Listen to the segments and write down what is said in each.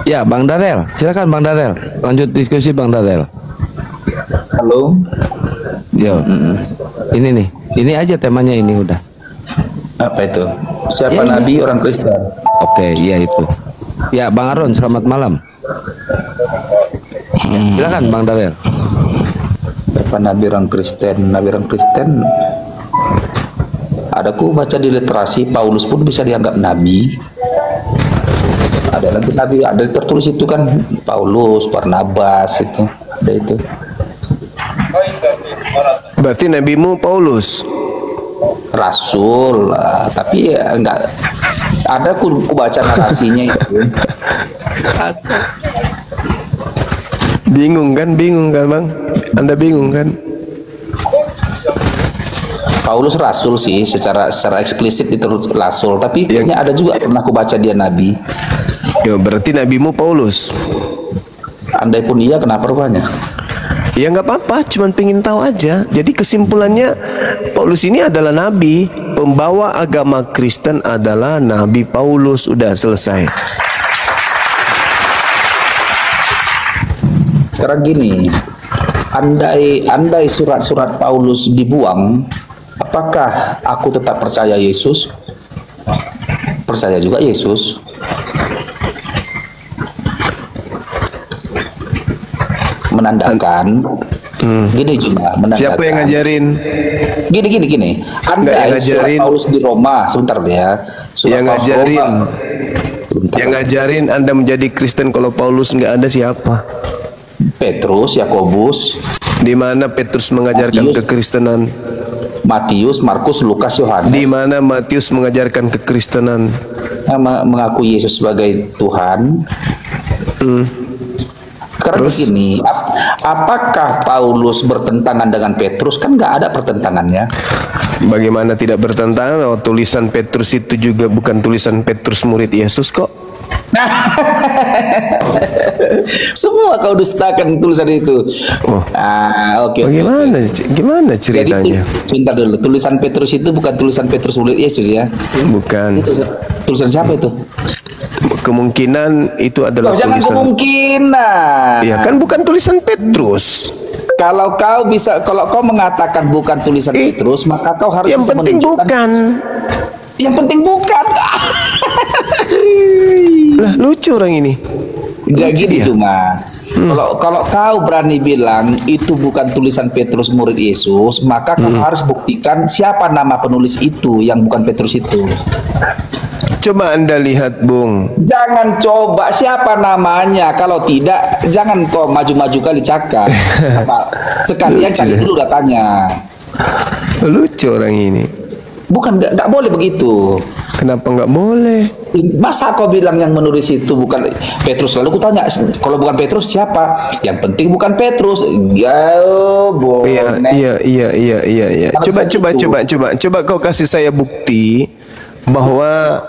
Ya, Bang Darel, silakan Bang Darel. Lanjut diskusi Bang Darel. Halo. Yo, ini nih, ini aja temanya ini udah. Apa itu? Siapa Ya, nabi orang Kristen? Oke, iya itu. Ya, Bang Aron, selamat malam. Ya, silakan Bang Darel. Siapa nabi orang Kristen? Nabi orang Kristen. Adaku baca di literasi, Paulus pun bisa dianggap nabi. Ada lagi nabi, ada tertulis itu kan, Paulus, Barnabas itu, ada itu. Berarti nabimu Paulus. Rasul, tapi ya enggak ada ku baca narasinya itu. Bingung kan Bang? Anda bingung kan? Paulus rasul sih, secara eksplisit itu rasul, tapi kayaknya ada juga pernah aku baca dia nabi. Ya, berarti nabimu Paulus. Andai pun iya, kenapa rupanya? Ya nggak apa-apa, cuman pengen tahu aja. Jadi kesimpulannya Paulus ini adalah nabi, pembawa agama Kristen adalah Nabi Paulus. Udah selesai. Sekarang gini, andai surat-surat Paulus dibuang, apakah aku tetap percaya Yesus? Percaya juga Yesus. Menandakan gini juga menandakan. Siapa yang ngajarin? Gini. Andai surat Paulus di Roma, sebentar ya. Yang ngajarin. Yang ngajarin Anda menjadi Kristen kalau Paulus nggak ada siapa? Petrus, Yakobus. Di mana Petrus mengajarkan kekristenan? Matius, Markus, Lukas, Yohanes. Di mana Matius mengajarkan kekristenan? Mengakui Yesus sebagai Tuhan. Sekarang begini, apakah Paulus bertentangan dengan Petrus? Kan nggak ada pertentangannya. Bagaimana tidak bertentangan? Oh, tulisan Petrus itu juga bukan tulisan Petrus murid Yesus kok. Semua kau dustakan tulisan itu. Oh. Oke. Gimana ceritanya? Jadi, sebentar dulu. Tulisan Petrus itu bukan tulisan Petrus murid Yesus ya? Bukan. Tulisan siapa itu? Kemungkinan itu adalah jangan tulisan. Kemungkinan. Ya kan bukan tulisan Petrus. Kalau kau mengatakan bukan tulisan Petrus, maka kau harus yang penting bukan. Yang penting bukan. Lah lucu orang ini. Jadi cuma kalau kau berani bilang itu bukan tulisan Petrus murid Yesus, maka kau harus buktikan siapa nama penulis itu yang bukan Petrus itu. Coba Anda lihat, Bung. Jangan coba siapa namanya. Kalau tidak, jangan kau maju-maju kali cakap. Sekalian cari dulu datanya. Lucu orang ini. Bukan, nggak boleh begitu. Kenapa nggak boleh? Masa kau bilang yang menulis itu bukan Petrus? Lalu ku tanya, kalau bukan Petrus siapa? Yang penting bukan Petrus. Iya. Coba kau kasih saya bukti bahwa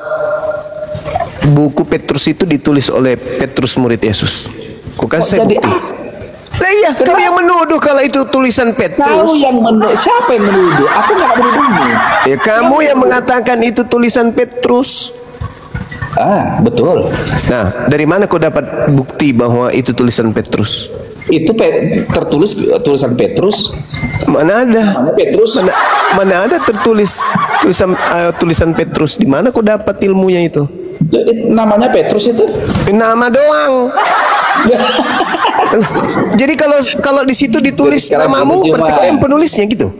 buku Petrus itu ditulis oleh Petrus murid Yesus. Kau kasih saya bukti. Lah iya, kau yang menuduh kalau itu tulisan Petrus. Kau yang menuduh. Siapa yang menuduh? Aku nggak menuduhmu. Ya kamu yang mengatakan itu tulisan Petrus. Betul. Nah, dari mana kau dapat bukti bahwa itu tulisan Petrus? Itu tertulis tulisan Petrus. Mana ada? Mana Petrus? Mana ada tertulis tulisan Petrus? Di mana kau dapat ilmunya itu? Namanya Petrus itu? Nama doang. Jadi kalau di situ ditulis namamu, berarti kau yang penulisnya gitu.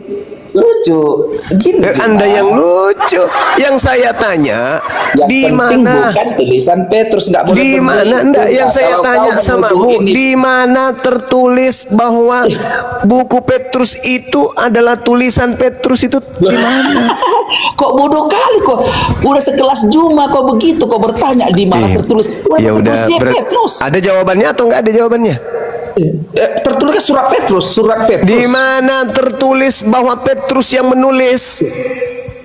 Lucu. Gini, Anda yang lucu. Yang saya tanya, di mana? Bukan tulisan Petrus, nggak boleh. Di mana? Enggak, yang saya tanya samamu, di mana tertulis bahwa buku Petrus itu adalah tulisan Petrus itu? Di mana? Kok bodoh kali kok. Udah sekelas Juma kok begitu kok bertanya di mana tertulis. Ya udah, Petrus. Ada jawabannya atau enggak ada jawabannya? Tertulisnya surat Petrus. Di mana tertulis bahwa Petrus yang menulis?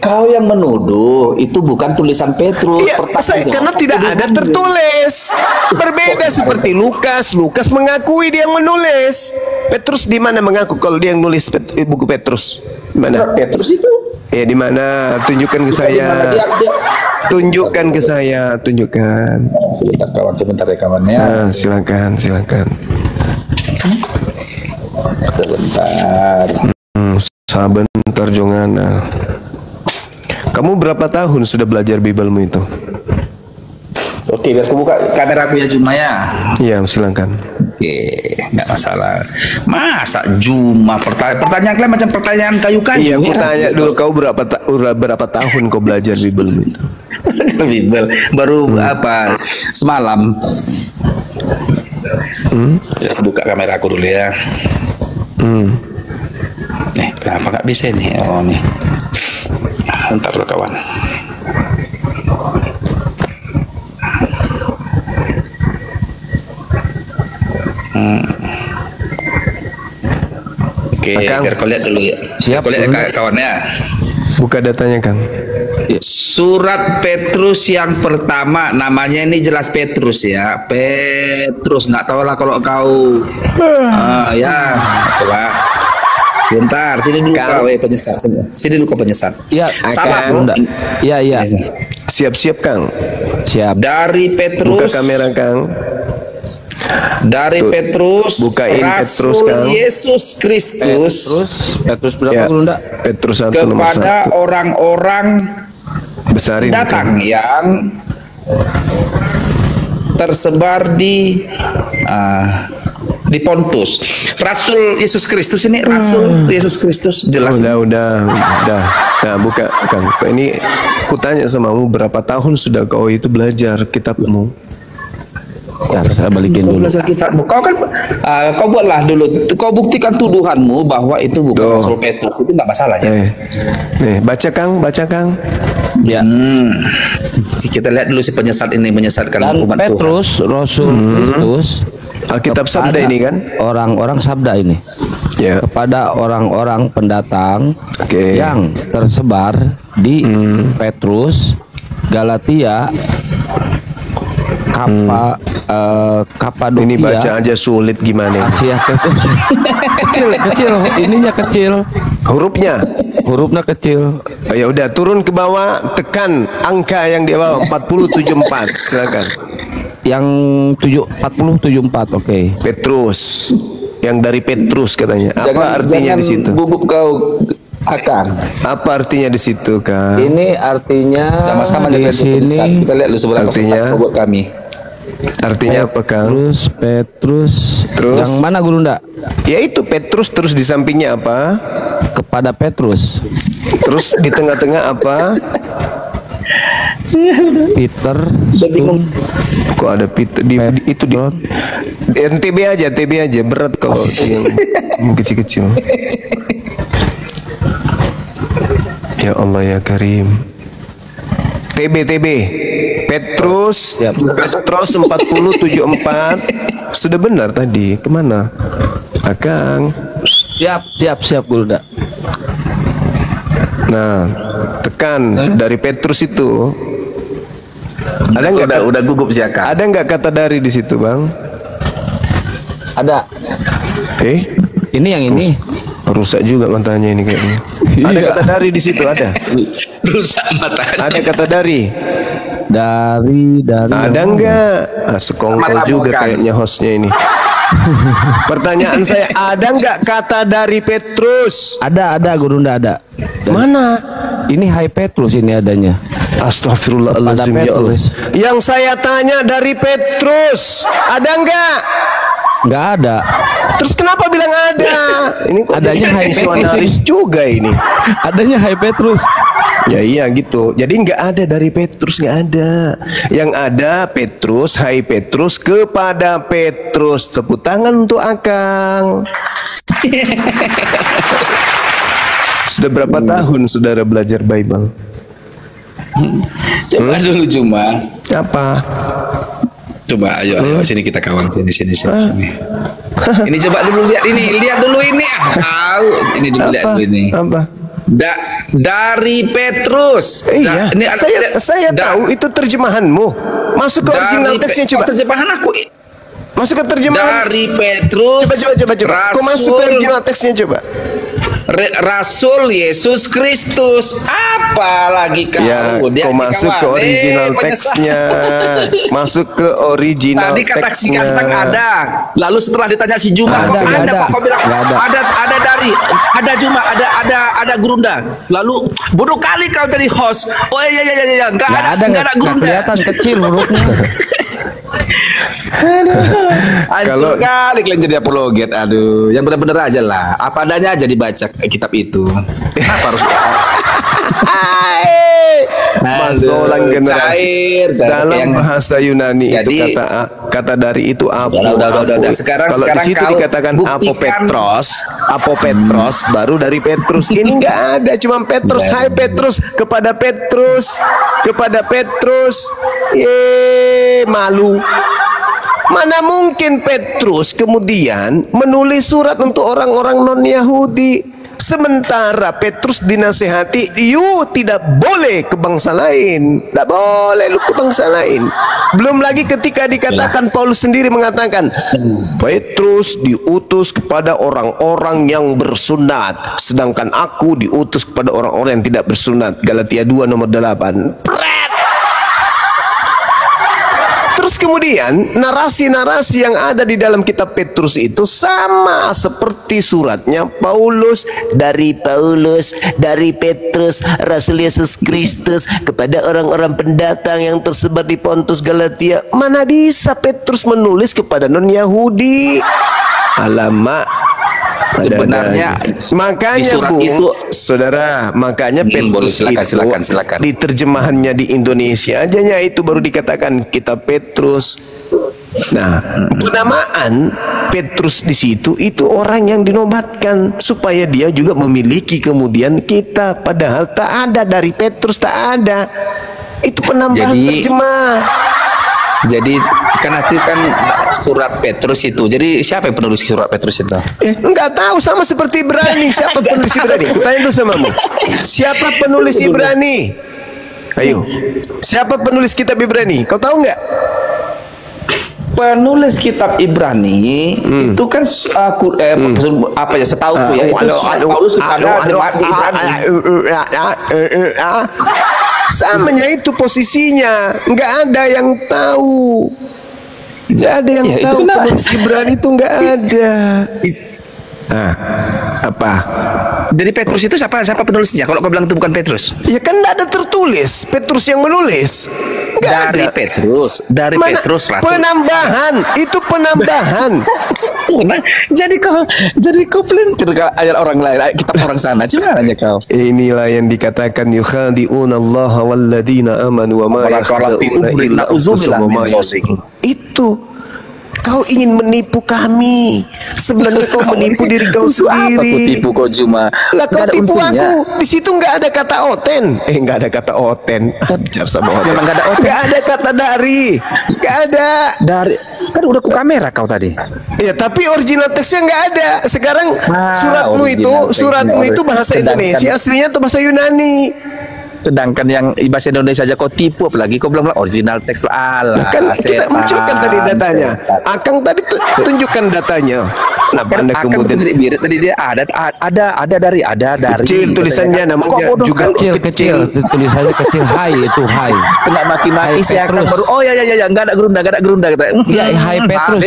Kau yang menuduh itu bukan tulisan Petrus. Iya, karena tidak ada tertulis. Berbeda seperti Lukas. Lukas mengakui dia yang menulis. Petrus di mana mengaku kalau dia yang nulis buku Petrus? Di mana? Petrus itu? Ya di mana? Tunjukkan ke saya. Tunjukkan ke saya, tunjukkan. Sebentar kawan, sebentar ya kawannya. Nah, silakan, silakan. Sebentar. Sebentar Jongana. Kamu berapa tahun sudah belajar Bibelmu itu? Oke, biar aku buka kamera aku ya Juma ya. Iya, silakan. Oke, nggak masalah. Masa Juma pertanyaan kalian macam pertanyaan kayu-kayu. Iya, aku tanya dulu kau berapa tahun kau belajar Bibelmu itu? Bibel baru apa semalam. Ya, buka kamera aku dulu ya. Nih, kenapa nggak bisa ini? Oh nih. Ntar dulu kawan. Oke, biar kau lihat dulu ya. Siap, Kau lihat ya, kawannya. Buka datanya, Kang. Surat Petrus yang pertama, namanya ini jelas Petrus ya. Petrus, nggak tahu lah kalau kau. Ya, coba. Bentar, sini dulu kau, penyesat. Sini dulu kau penyesat. Iya, salah enggak. Iya, iya. Siap-siap, Kang. Siap. Dari Petrus. Buka kamera, Kang. Dari Petrus, bukain Rasul Petrus, Kang. Yesus Kristus. Petrus berapa Ya, dulu enggak? Petrus 1 nomor Kepada 1. orang-orang Besarin, datang Kang. yang tersebar di Pontus. Rasul Yesus Kristus ini Rasul Yesus Kristus jelas. Udah. Nah, buka, Kang. Ini kutanya samamu, berapa tahun sudah kau itu belajar kitabmu? Bentar, saya balikin Kau dulu. belajar kitabmu. Kau kan kau buatlah dulu. Kau buktikan tuduhanmu bahwa itu bukan Tuh. Rasul Petrus, itu nggak masalah ya. Nih, baca, Kang. Ya. Kita lihat dulu si penyesat ini menyesatkan Dan umat Tuhan. Petrus, Rasul Kristus, Alkitab Sabda kepada ini kan? orang-orang sabda ini, Ya. kepada orang-orang pendatang Oke. yang tersebar di Petrus, Galatia, Kapadokia. Ini baca aja sulit gimana? Asia kecil, ininya kecil, Hurufnya. hurufnya kecil. Oh, ya udah, turun ke bawah, tekan angka yang di bawah 4074. Silakan. Yang 4074, oke. Petrus. Yang dari Petrus katanya. Apa Jangan, artinya di situ? gugup kau akan. Apa artinya di situ, Kang? Ini artinya Sama-sama di dengan penyesat. sini Kita lihat dulu seberapa Artinya? sesat buat kami. Artinya apa, Kang? Petrus. Terus? Yang mana guru ndak? Yaitu Petrus, terus di sampingnya apa? Kepada Petrus, Terus di tengah-tengah apa? Peter, bingung. Kok ada Peter itu di TB aja berat kalau yang kecil-kecil. Ya Allah ya Karim. TB Petrus. Siap. Petrus 4074. Sudah benar tadi. Kemana? Akang. siap guru ndak. Nah, tekan dari Petrus itu. Ada nggak? Udah gugup sih Kak. Ada nggak kata dari di situ, Bang? Ada. Ini yang ini. Rusak juga matanya ini kayaknya. Ada kata dari di situ, ada. Rusak matanya. Ada kata dari. Dari Ada nggak? Sekongkol Mata juga bukan. kayaknya hostnya ini. Pertanyaan saya, ada nggak kata dari Petrus? Ada guru ndak ada. Mana? Ini Hai Petrus ini adanya. Astagfirullahaladzim, Kepada ya Allah. Petrus. Yang saya tanya dari Petrus, ada nggak? Nggak ada. Terus kenapa bilang ada? Ini kok Adanya Hai Petrus misionaris ini. juga ini. Adanya Hai Petrus. Ya iya gitu. Jadi nggak ada dari Petrus, nggak ada. Yang ada Petrus, Hai Petrus, kepada Petrus. Tepuk tangan untuk Akang. Sudah berapa tahun saudara belajar Bible? Coba dulu cuma. Apa? Coba ayo sini kita kawan sini. Ini coba dulu lihat dulu ini. Tahu ini dulu lihat Apa? dulu ini. Apa? Dari Petrus. Iya. Ini Saya tahu itu terjemahanmu. Masuk ke original teksnya coba. Terjemahan aku. Masuk ke terjemahan. Dari Petrus. Coba. Kau masuk ke original teksnya coba. Rasul Yesus Kristus. Apa lagi kau? Ya, kau masuk ke original teksnya. Masuk ke original tadi kata si teksnya. Ganteng ada. Lalu setelah ditanya si Juma, kok ada? Kok kau bilang ada dari, ada Juma, ada Gurunda. Lalu bodoh kali kau jadi host. Oh iya, enggak ada Gurunda. Kelihatan kecil hurufnya. Hancur kali kalian jadi apologet. Aduh, yang benar-benar aja lah. Apa adanya aja dibaca kitab itu. Kenapa harus Masolang generasi cair, dalam yang bahasa Yunani jadi, itu kata dari itu apo. Udah. Sekarang kalau di situ dikatakan apopetros, baru dari Petrus. Ini nggak ada, cuma Petrus. Hai Petrus, kepada Petrus. Malu. Mana mungkin Petrus kemudian menulis surat untuk orang-orang non-Yahudi. Sementara Petrus dinasehati, you tidak boleh ke bangsa lain. Tidak boleh lu ke bangsa lain. Belum lagi ketika dikatakan Paulus sendiri mengatakan, Petrus diutus kepada orang-orang yang bersunat, sedangkan aku diutus kepada orang-orang yang tidak bersunat. Galatia 2 nomor 8. Terus kemudian narasi-narasi yang ada di dalam kitab Petrus itu sama seperti suratnya Paulus, dari Petrus Rasul Yesus Kristus kepada orang-orang pendatang yang tersebar di Pontus, Galatia. Mana bisa Petrus menulis kepada non-Yahudi? Alamak. Sebenarnya makanya surat Bung, itu, saudara, makanya Petrus silakan. di terjemahannya di Indonesia aja itu baru dikatakan kitab Petrus. Nah, penamaan Petrus di situ itu orang yang dinobatkan supaya dia juga memiliki kemudian kita, padahal tak ada dari Petrus, tak ada. Itu penambahan terjemah. Jadi kan nanti kan surat Petrus itu. Jadi siapa yang penulis surat Petrus itu? Enggak tahu, sama seperti Ibrani. Siapa penulis Ibrani? Kutanya dulu samamu. Siapa penulis Ibrani? Ayo. Siapa penulis kitab Ibrani? Kau tahu enggak? Penulis kitab Ibrani itu kan apa ya, setauku ya, itu Paulus kepada jemaat di Ibrani. Samanya itu posisinya, nggak ada yang tahu, nggak ada yang tahu. Penulis Ibrani itu nggak ada. Nah, apa? Jadi Petrus itu siapa penulisnya? Kalau kau bilang itu bukan Petrus, ya kan nggak ada tertulis Petrus yang menulis. Dari Petrus Rasul. Penambahan, itu penambahan. jadi kau pelintir ayat orang lain, kitab orang sana. Gimana aja kau? Inilah yang dikatakan yukhadi'una Allah walladzina amanu wa ma yakhda'una illa anfusahum wa ma yash'urun. Itu kau ingin menipu kami, sebenarnya kau menipu diri kau sendiri. Apa kau tipu kau Juma? Lah kau tipu aku. Di situ nggak ada kata oten. Nggak ada kata oten. Bicara sama oten. Memang nggak ada oten. Nggak ada kata dari. Nggak ada. Dari kan udah ku kamera kau tadi. Ya tapi original teksnya nggak ada. Sekarang suratmu itu bahasa Indonesia, aslinya itu bahasa Yunani. Sedangkan yang bahasa Indonesia aja kau tipu, apalagi kau belum original teks. Alah, kan kita munculkan tadi datanya. Akang tadi tunjukkan datanya. Nah, Anda kemudian tadi dia ada dari kecil tulisannya, namanya juga kecil tulisannya kecil. Hai itu hai. Kena maki-maki saya akan baru. Oh ya enggak ada gerunda kata. Ya hai Petrus.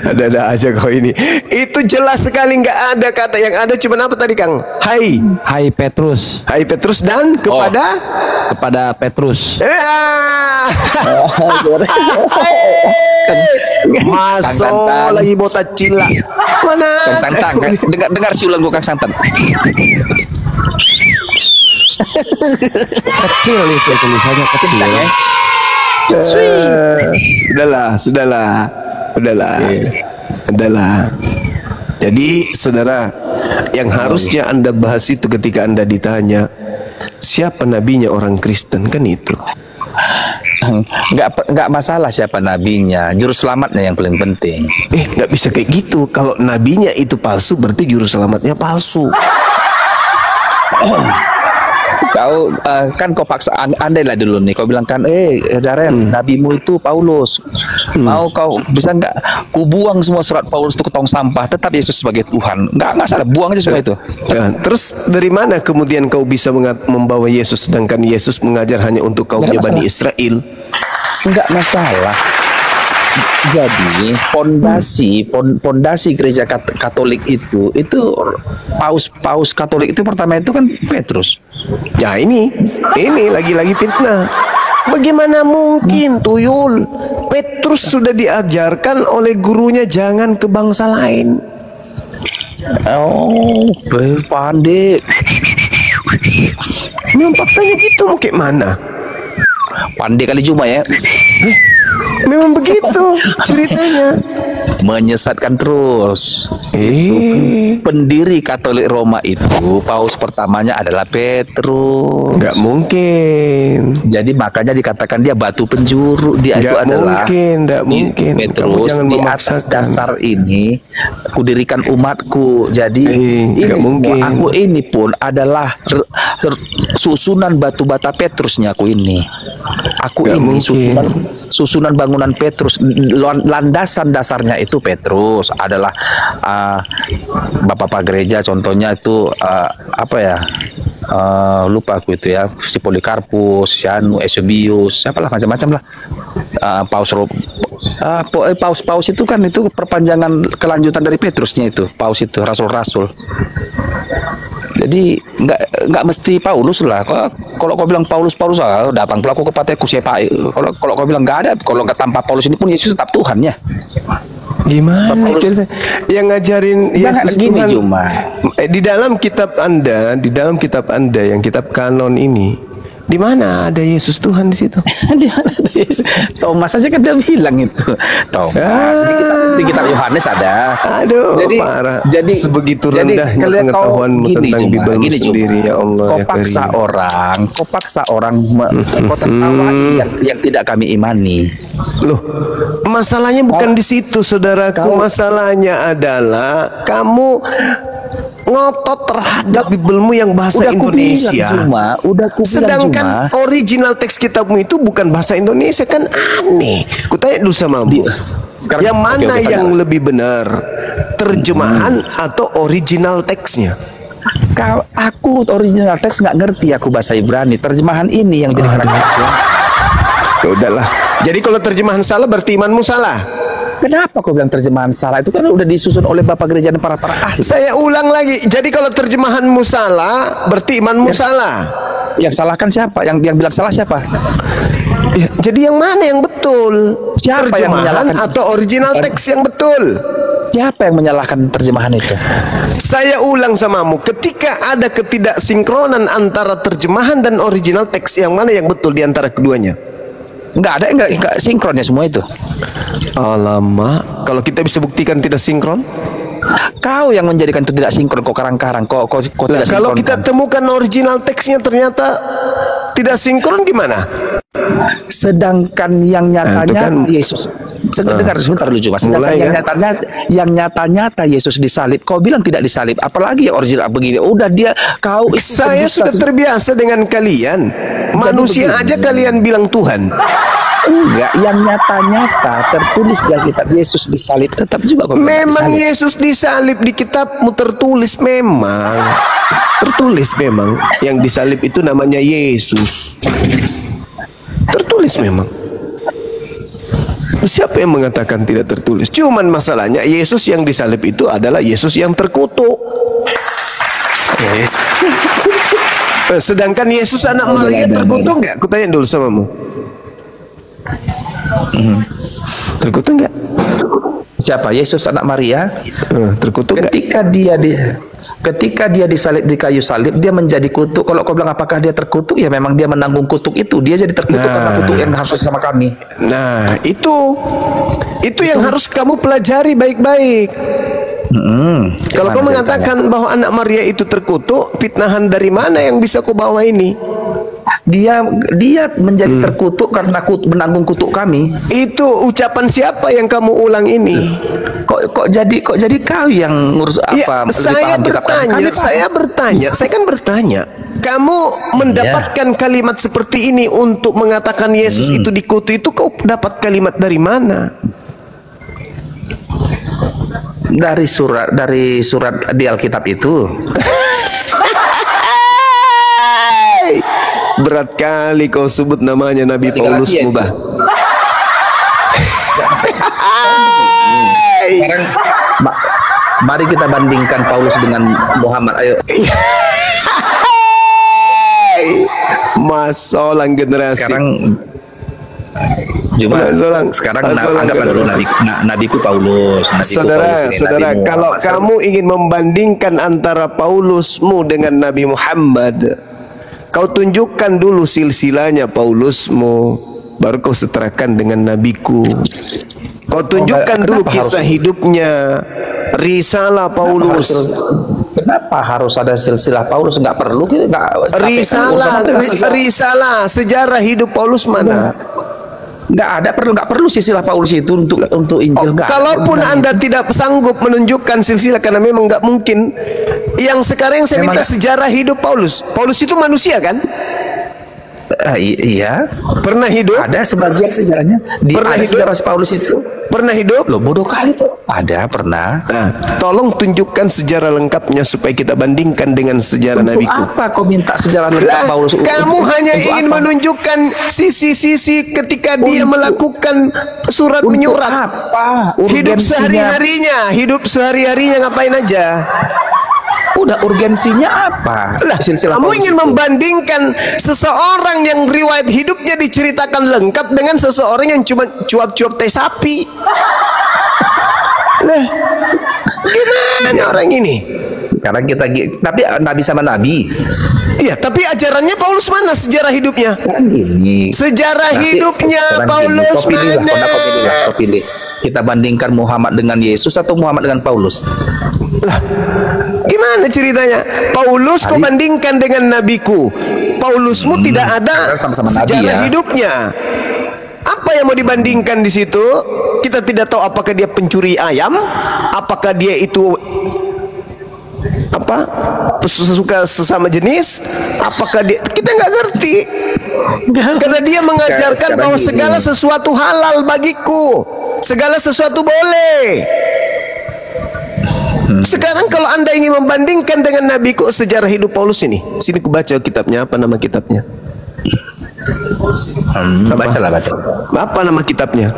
Ada aja kau ini. Itu jelas sekali nggak ada kata, yang ada cuma apa tadi Kang? Hai Petrus. Hai Petrus dan kepada Petrus. Masuk lagi botak cila. Mana? Kang Santang, dengar siulan gua Kang Santan. Kecil itu tulisannya kecil. Ya? Udahlah. Jadi saudara, yang harusnya Anda bahas itu ketika Anda ditanya siapa nabinya orang Kristen, kan itu. Nggak masalah siapa nabinya, juru selamatnya yang paling penting. Nggak bisa kayak gitu. Kalau nabinya itu palsu, berarti juru selamatnya palsu. Kau kan kau paksa andai lah dulu nih kau bilang kan Darren nabimu itu Paulus mau kau bisa nggak ku buang semua surat Paulus itu ke tong sampah tetap Yesus sebagai Tuhan nggak salah buang aja semua itu Ya, terus dari mana kemudian kau bisa membawa Yesus sedangkan Yesus mengajar hanya untuk kaumnya Bani Israel? nggak masalah. Jadi pondasi gereja Katolik itu paus Katolik itu pertama itu kan Petrus. Ya ini lagi-lagi fitnah. Bagaimana mungkin tuyul? Petrus sudah diajarkan oleh gurunya jangan ke bangsa lain. Oh, pandai. Memang faktanya gitu mau kayak mana? Pandai kali cuma ya. Memang begitu ceritanya. Menyesatkan terus. Pendiri Katolik Roma itu paus pertamanya adalah Petrus. Nggak mungkin. Jadi makanya dikatakan dia batu penjuru. Dia itu adalah nggak mungkin. Petrus di atas dasar ini kudirikan umatku. Jadi ini nggak mungkin. aku ini pun adalah susunan batu bata Petrusnya aku ini. Aku nggak ini mungkin. susunan bangunan Petrus, landasan dasarnya itu Petrus adalah bapak-bapak gereja contohnya itu apa ya lupa aku itu ya si Polikarpus, si Eusebius, siapalah macam-macam lah paus itu kan itu perpanjangan kelanjutan dari Petrusnya itu paus itu rasul-rasul. Jadi nggak mesti Paulus lah. Kalau kau bilang Paulus datang pula aku ke pateku siapa? Kalau kau bilang nggak ada, kalau nggak tanpa Paulus ini pun Yesus tetap Tuhan ya. Gimana yang ngajarin Yesus Tuhan? Di dalam kitab Anda yang kitab kanon ini, di mana ada Yesus Tuhan di situ? Thomas saja kan dia bilang itu. Thomas di kitab Yohanes ada. Aduh, jadi, parah. Jadi sebegitu rendahnya pengetahuanmu tentang Bibelmu sendiri ya Allah. Kau paksa orang kau tertawai yang tidak kami imani. Loh, masalahnya bukan di situ, saudaraku. Masalahnya adalah kamu ngotot terhadap Bibelmu yang bahasa Indonesia. Sedangkan original teks kitabmu itu bukan bahasa Indonesia, kan aneh. Kutanya dulu samamu. Yang mana yang lebih benar? Terjemahan atau original teksnya? Kalau aku original teks nggak ngerti aku bahasa Ibrani. Terjemahan ini yang jadi kerangka. Ya udahlah. Jadi kalau terjemahan salah berarti imanmu salah. Kenapa kau bilang terjemahan salah? Itu kan udah disusun oleh Bapak Gereja dan para ahli. Saya ulang lagi. Jadi kalau terjemahanmu salah, berarti imanmu salah. Yang salah kan siapa? Yang bilang salah siapa? Ya, jadi yang mana yang betul? Siapa terjemahan yang menyalahkan atau original teks yang betul? Siapa yang menyalahkan terjemahan itu? Saya ulang samamu. Ketika ada ketidaksinkronan antara terjemahan dan original teks, yang mana yang betul di antara keduanya? Enggak sinkronnya semua itu. Alamak, kalau kita bisa buktikan tidak sinkron? Kau yang menjadikan itu tidak sinkron, kok karang-karang, kok tidak sinkron. Kalau kita temukan original teksnya ternyata tidak sinkron gimana? Sedangkan yang nyatanya Yesus. Dengar sebentar dulu cuma. Sedangkan yang nyata-nyata Yesus disalib, kau bilang tidak disalib, apalagi yang original begini. Udah dia kau. Saya sudah terbiasa dengan kalian. Manusia aja kalian bilang Tuhan. Enggak, yang nyata-nyata tertulis di Alkitab Yesus disalib tetap juga kok. Memang Yesus disalib di kitabmu tertulis memang. Tertulis memang yang disalib itu namanya Yesus. Tertulis memang. Siapa yang mengatakan tidak tertulis? Cuman masalahnya Yesus yang disalib itu adalah Yesus yang terkutuk. Sedangkan Yesus anak Maria terkutuk enggak? Kutanya dulu samamu. Terkutuk enggak? Siapa? Yesus anak Maria? Terkutuk enggak? Ketika dia disalib di kayu salib, dia menjadi kutuk. Kalau kau bilang apakah dia terkutuk, ya memang dia menanggung kutuk itu. Dia jadi terkutuk karena kutuk yang harus sama kami. Nah, itu yang harus kamu pelajari baik-baik. Kalau kau mengatakan bahwa anak Maria itu terkutuk, fitnahan dari mana yang bisa kau bawa ini? Dia menjadi terkutuk karena menanggung kutuk kami. Itu ucapan siapa yang kamu ulang ini? Kok jadi kau yang ngurus apa? Ya, saya kan bertanya. kamu mendapatkan kalimat seperti ini untuk mengatakan Yesus itu dikutuk, itu kau dapat kalimat dari mana? Dari surat di Alkitab itu. Berat kali kau sebut namanya Nabi Paulus Mubah. Sekarang mari kita bandingkan Paulus dengan Muhammad. Ayo. Masolang generasi. Sekarang anggaplah dulu nabiku Paulus. Saudara, kalau kamu ingin membandingkan antara Paulusmu dengan Nabi Muhammad, kau tunjukkan dulu silsilahnya Paulusmu, baru kau setarakan dengan nabiku. Kau tunjukkan dulu kisah hidupnya, risalah Paulus. Kenapa harus ada silsilah Paulus? Nggak perlu. Risalah sejarah hidup Paulus mana? Nggak perlu silsilah Paulus itu untuk Injil. Kalaupun Anda tidak sanggup menunjukkan silsilah, karena memang nggak mungkin. Yang sekarang saya minta sejarah hidup Paulus. Paulus itu manusia kan? Iya. Pernah hidup? Ada sebagian sejarahnya. Pernah hidup? Sejarah Paulus itu. Pernah hidup? Loh, bodoh kali tuh. Ada, pernah. Nah, tolong tunjukkan sejarah lengkapnya supaya kita bandingkan dengan sejarah nabiku. Apa kau minta sejarah lengkap Paulus? Kamu hanya ingin menunjukkan sisi-sisi ketika dia melakukan surat menyurat. Apa? Hidup sehari-harinya ngapain aja? Udah, urgensinya apa? Kamu ingin membandingkan seseorang yang riwayat hidupnya diceritakan lengkap dengan seseorang yang cuma cuap-cuap teh sapi. Gimana orang ini? Sekarang tapi nabi sama nabi. Iya, tapi ajarannya Paulus mana sejarah hidupnya? Sejarah hidupnya Paulus mana? Kau pilih. Kita bandingkan Muhammad dengan Yesus atau Muhammad dengan Paulus? Gimana ceritanya? Paulus kau bandingkan dengan nabiku. Paulusmu tidak ada sejarah hidupnya. Apa yang mau dibandingkan di situ? Kita tidak tahu apakah dia pencuri ayam, apakah dia itu suka sesama jenis, apakah dia, kita nggak ngerti. Karena dia mengajarkan bahwa segala sesuatu halal bagiku, segala sesuatu boleh. Sekarang kalau Anda ingin membandingkan dengan nabiku, sejarah hidup Paulus ini, sini ku baca kitabnya. Apa nama kitabnya? Baca. Apa nama kitabnya?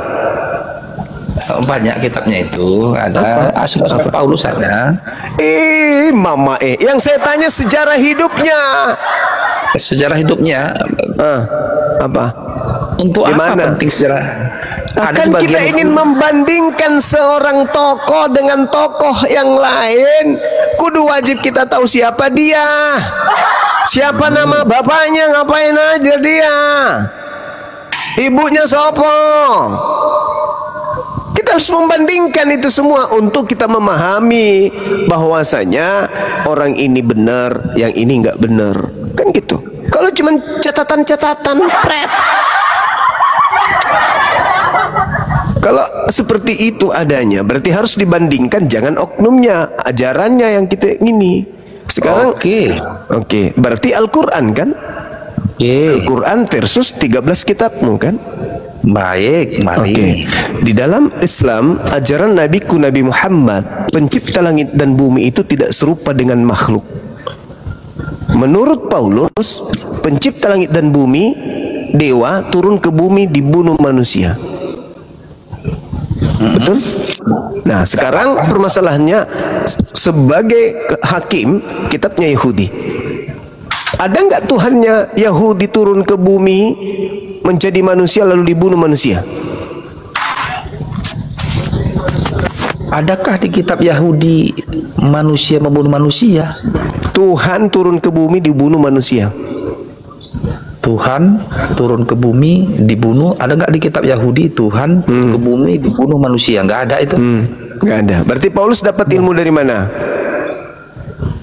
Banyak kitabnya itu. Ada surat Paulus ada. Yang saya tanya sejarah hidupnya. Sejarah hidupnya apa? Untuk apa penting sejarah? Akan kita ingin membandingkan seorang tokoh dengan tokoh yang lain, kudu wajib kita tahu siapa dia, siapa nama bapaknya, ngapain aja dia, ibunya sopo. Kita harus membandingkan itu semua untuk kita memahami bahwasanya orang ini benar, yang ini nggak benar, kan gitu. Kalau cuma catatan-catatan pret, kalau seperti itu adanya, berarti harus dibandingkan, jangan oknumnya, ajarannya yang kita ini. Sekarang Oke. Berarti Al-Qur'an kan? Al-Qur'an versus 13 kitabmu kan? Baik, mari. Di dalam Islam, ajaran nabiku Nabi Muhammad, pencipta langit dan bumi itu tidak serupa dengan makhluk. Menurut Paulus, pencipta langit dan bumi, dewa turun ke bumi dibunuh manusia. Betul? Nah, sekarang permasalahannya sebagai hakim, kitabnya Yahudi. Ada nggak Tuhannya Yahudi turun ke bumi menjadi manusia lalu dibunuh manusia? Adakah di kitab Yahudi manusia membunuh manusia? Tuhan turun ke bumi dibunuh manusia. Tuhan turun ke bumi dibunuh. Ada nggak di kitab Yahudi Tuhan ke bumi dibunuh manusia? Nggak ada itu. Nggak ada. Berarti Paulus dapat ilmu dari mana?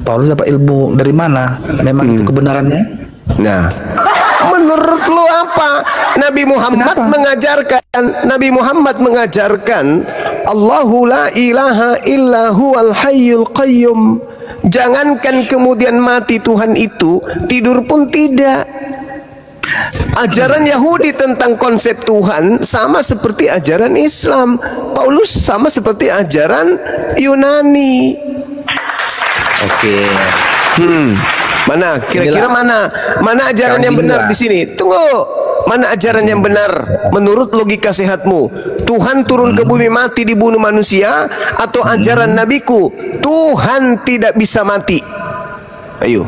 Paulus dapat ilmu dari mana? Memang itu kebenarannya? Nah, menurut lu apa? Nabi Muhammad mengajarkan Allahu la ilaha illa huwal hayyul qayyum. Jangankan kemudian mati Tuhan itu, tidur pun tidak. Ajaran Yahudi tentang konsep Tuhan sama seperti ajaran Islam. Paulus sama seperti ajaran Yunani. Oke. Mana? Kira-kira mana ajaran yang benar di sini? Tunggu. Mana ajaran yang benar menurut logika sehatmu? Tuhan turun ke bumi mati dibunuh manusia, atau ajaran nabiku Tuhan tidak bisa mati? Ayo.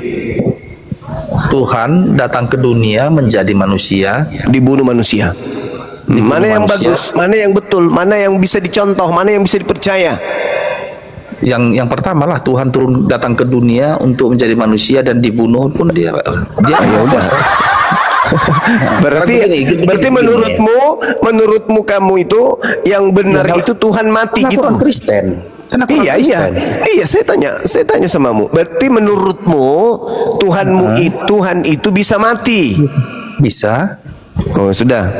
Tuhan datang ke dunia menjadi manusia, Dibunuh manusia. Mana yang manusia. bagus? Mana yang betul? Mana yang bisa dicontoh? Mana yang bisa dipercaya? Yang pertama lah, Tuhan turun datang ke dunia untuk menjadi manusia dan dibunuh pun dia Ya udah. Berarti menurutmu kamu itu yang benar itu Tuhan mati gitu. Kristen. Iya, saya tanya samamu. Berarti menurutmu Tuhan itu bisa mati? Bisa. Oh, sudah.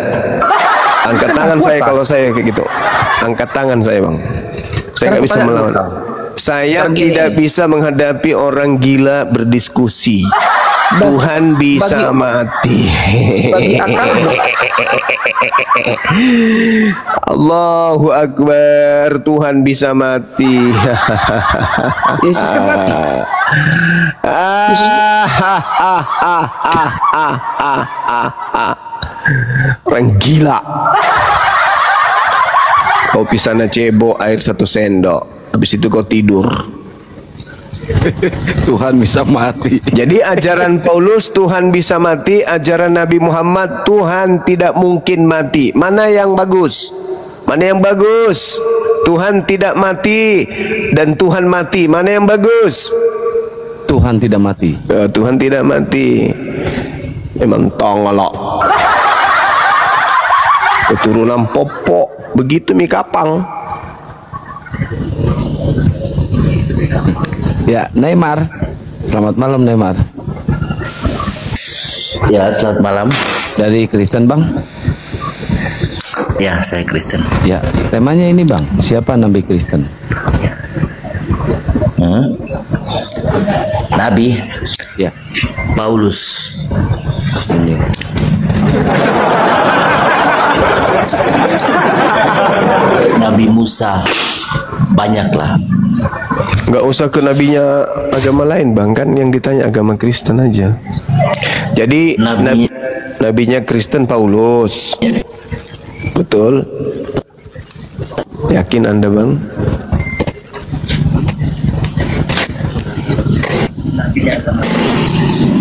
Angkat tangan saya kalau saya kayak gitu. Angkat tangan saya, Bang. Saya nggak bisa melawan. Saya tidak bisa menghadapi orang gila berdiskusi. Tuhan bisa mati. Bagi akal. Allahu Akbar. Tuhan bisa mati. Yesus kan mati. Orang gila. Kopi sana cebok, air 1 sendok. Habis itu kau tidur. Tuhan bisa mati. Jadi ajaran Paulus Tuhan bisa mati, ajaran Nabi Muhammad Tuhan tidak mungkin mati. Mana yang bagus? Mana yang bagus? Tuhan tidak mati dan Tuhan mati. Mana yang bagus? Tuhan tidak mati. Tuhan tidak mati. Memang tongolok. Keturunan popok. Begitu mi kapang. Ya, Neymar. Selamat malam, Neymar. Ya, selamat malam. Dari Kristen, Bang? Ya, saya Kristen. Ya, temanya ini, Bang. Siapa Nabi Kristen? Nabi Ya, Paulus. ini. Nabi Musa. Banyaklah. Nggak usah ke nabinya agama lain, Bang. Kan yang ditanya agama Kristen aja. Jadi nabinya Kristen Paulus. Betul. Yakin Anda, Bang?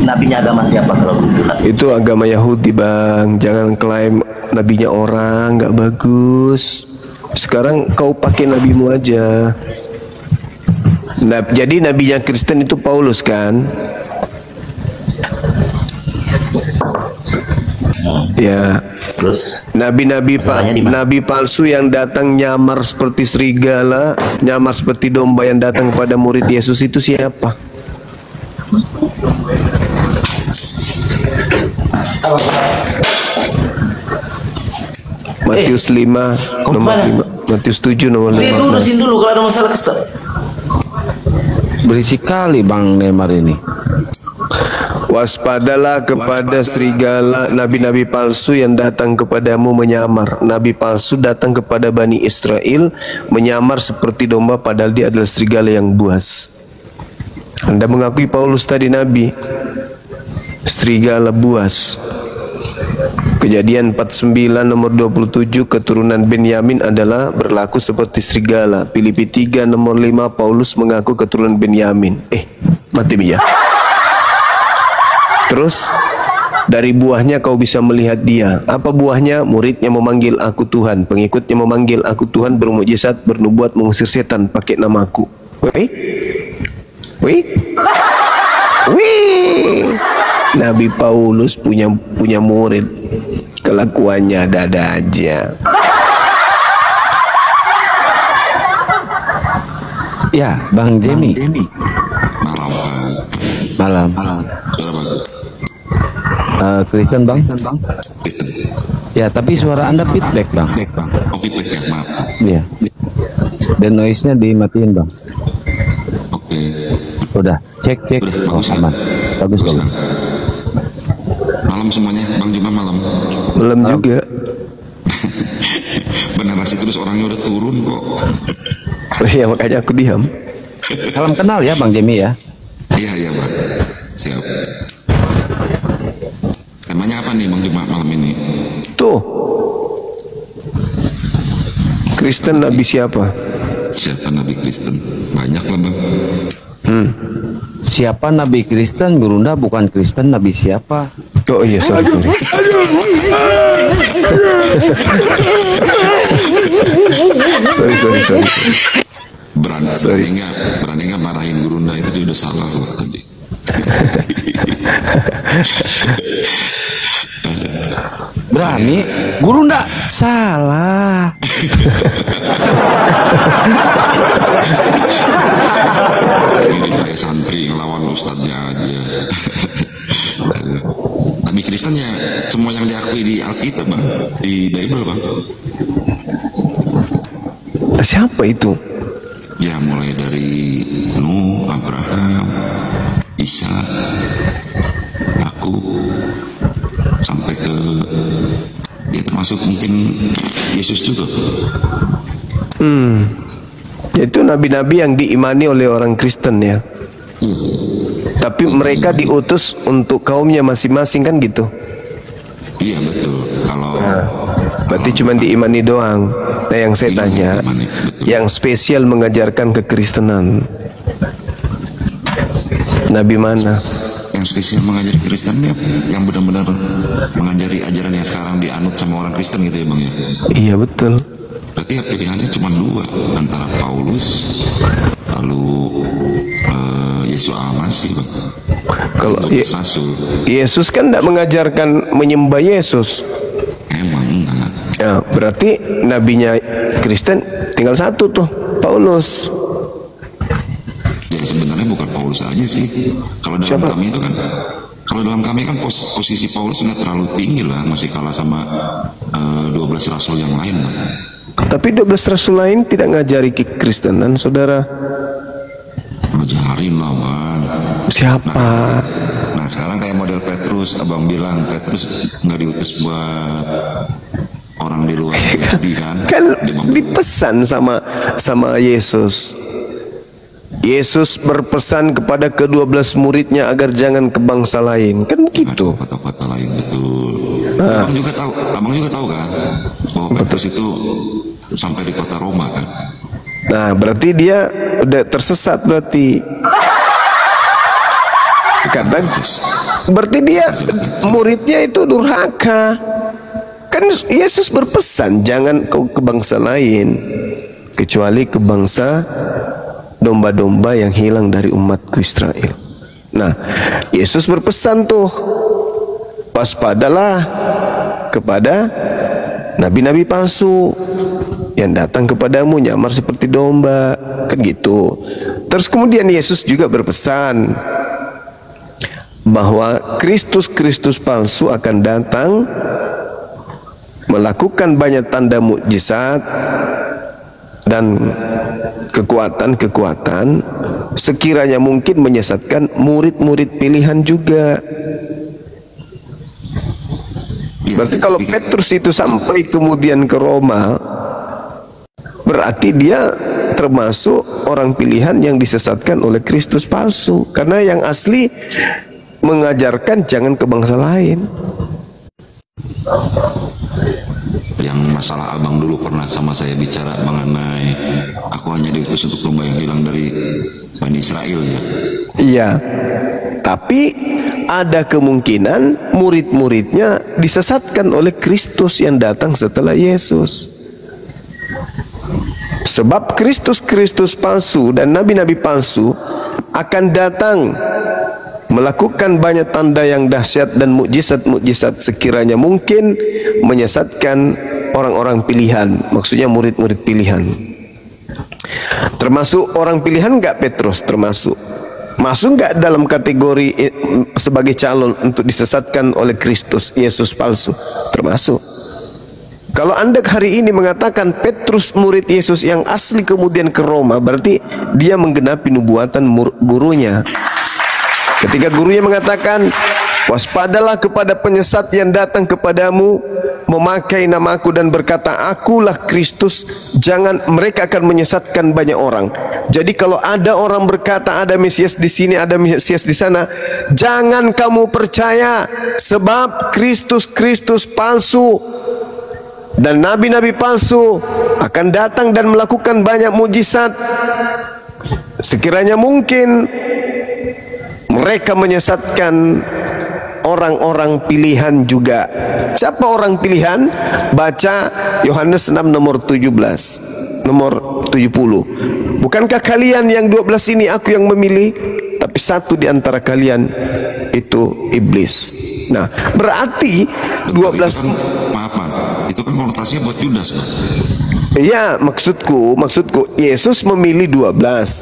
Nabinya agama siapa kalau begitu? Itu agama Yahudi, Bang. Jangan klaim nabinya orang, nggak bagus. Sekarang kau pakai nabimu aja. Jadi nabinya Kristen itu Paulus kan? Ya. Terus Nabi palsu yang datang nyamar seperti serigala, nyamar seperti domba yang datang kepada murid Yesus itu siapa? Matius 5 nomor 5, Matius 7 nomor 15. Lurusin dulu kalau ada masalah Kristen. Berisik kali, Bang Neymar ini. Waspadalah kepada serigala, nabi-nabi palsu yang datang kepadamu menyamar. Nabi palsu datang kepada Bani Israel menyamar seperti domba padahal dia adalah serigala yang buas. Anda mengakui Paulus tadi nabi, serigala buas. Kejadian 49 nomor 27, keturunan Benyamin adalah berlaku seperti serigala. Filipi 3 nomor 5, Paulus mengaku keturunan Benyamin. Mati ya. Terus dari buahnya kau bisa melihat dia. Apa buahnya? Muridnya memanggil aku Tuhan, pengikutnya memanggil aku Tuhan, bermukjizat, bernubuat, mengusir setan pakai namaku. Wih. Nabi Paulus punya murid, kelakuannya ada aja. Ya, Bang Jemi. Malam. Kristen, Bang. Ya, tapi suara Anda feedback, Bang. Oh, feedback ya, maaf. Iya. Dan noise-nya dimatiin, Bang. Oke. Udah, cek. Udah, Oh, bagus kan? aman. Bagus. kan? Malam semuanya, Bang Juma malam. Belum juga. Benerasi terus orangnya udah turun kok. Iya, makanya aku diam. Salam kenal ya Bang Jemi ya. Iya Bang. Siap. Temanya apa nih Bang Juma malam ini? Tuh. Kristen nabi siapa? Siapa Nabi Kristen? Banyak lah Bang. Siapa Nabi Kristen? Gurunda bukan Kristen, Nabi siapa? Oh iya, sorry. Sorry. Berani nggak marahin Gurunda itu dia udah salah loh tadi. Berani? Gurunda salah. Ini kayak santri ngelawan ustadznya aja. Nabi Kristen ya semua yang diakui di Alkitab Bang, di Bible Bang. Siapa itu? Ya mulai dari Nuh, Abraham, Isa, Yakub, sampai ke ya termasuk mungkin Yesus juga. Yaitu nabi-nabi yang diimani oleh orang Kristen ya. Tapi mereka diutus untuk kaumnya masing-masing kan gitu. Iya betul. Kalau Berarti cuma diimani doang. Nah yang saya tanya, yang spesial mengajarkan kekristenan, nabi mana? yang spesial mengajari Kristen ya, yang benar-benar mengajari ajaran yang sekarang dianut sama orang Kristen gitu ya Bang ya. Iya betul. Berarti ya pilihannya cuma dua, antara Paulus lalu Yesus Almasih Bang. Kalau Rasul. Yesus kan tidak mengajarkan menyembah Yesus. Emang enggak. Ya, berarti nabinya Kristen tinggal satu tuh, Paulus. Ya sebenarnya bukan Paulus aja sih. Kalau dalam Siapa? kami itu kan, kalau dalam kami kan posisi Paulus nggak terlalu tinggi lah, masih kalah sama 12 rasul yang lain Bang. Tapi 12 rasul lain tidak ngajari kekristenan, saudara. Ngajarin lah Bang. Siapa? Nah sekarang kayak model Petrus, abang bilang Petrus nggak diutus buat orang di luar Yahudi kan? Kan dipesan sama Yesus. Yesus berpesan kepada ke-12 muridnya agar jangan ke bangsa lain. Kan begitu. Kota-kota lain betul. Abang juga tahu kan bahwa Petrus itu sampai di kota Roma kan? Nah, berarti dia udah tersesat berarti. Kadang berarti dia muridnya itu durhaka. Kan Yesus berpesan jangan kau ke bangsa lain kecuali ke bangsa domba-domba yang hilang dari umatku Israel. Nah, Yesus berpesan tuh, waspadalah kepada nabi-nabi palsu yang datang kepadamu nyamar seperti domba, kan gitu. Terus kemudian Yesus juga berpesan bahwa Kristus palsu akan datang melakukan banyak tanda mukjizat dan kekuatan-kekuatan sekiranya mungkin menyesatkan murid-murid pilihan juga. Berarti kalau Petrus itu sampai kemudian ke Roma, berarti dia termasuk orang pilihan yang disesatkan oleh Kristus palsu, karena yang asli mengajarkan jangan ke bangsa lain. Yang masalah abang dulu pernah sama saya bicara mengenai aku hanya diutus untuk domba yang hilang dari Bani Israel ya. Iya, tapi ada kemungkinan murid-muridnya disesatkan oleh Kristus yang datang setelah Yesus. Sebab Kristus palsu dan nabi-nabi palsu akan datang melakukan banyak tanda yang dahsyat dan mukjizat-mukjizat sekiranya mungkin menyesatkan orang-orang pilihan, maksudnya murid-murid pilihan. Termasuk orang pilihan enggak Petrus? Termasuk. Masuk enggak dalam kategori sebagai calon untuk disesatkan oleh Kristus Yesus palsu? Termasuk. Kalau Anda hari ini mengatakan Petrus murid Yesus yang asli kemudian ke Roma, berarti dia menggenapi nubuatan gurunya. Ketika gurunya mengatakan, waspadalah kepada penyesat yang datang kepadamu, memakai namaku dan berkata, akulah Kristus, jangan, mereka akan menyesatkan banyak orang. Jadi kalau ada orang berkata ada Mesias di sini, ada Mesias di sana, jangan kamu percaya, sebab Kristus palsu dan nabi-nabi palsu akan datang dan melakukan banyak mujizat. Sekiranya mungkin mereka menyesatkan orang-orang pilihan juga. Siapa orang pilihan? Baca Yohanes 6 nomor 17, nomor 70. Bukankah kalian yang 12 ini aku yang memilih? Tapi satu di antara kalian itu iblis. Nah, berarti 12 itu kan konotasinya buat Yudas, Pak. Iya, maksudku Yesus memilih 12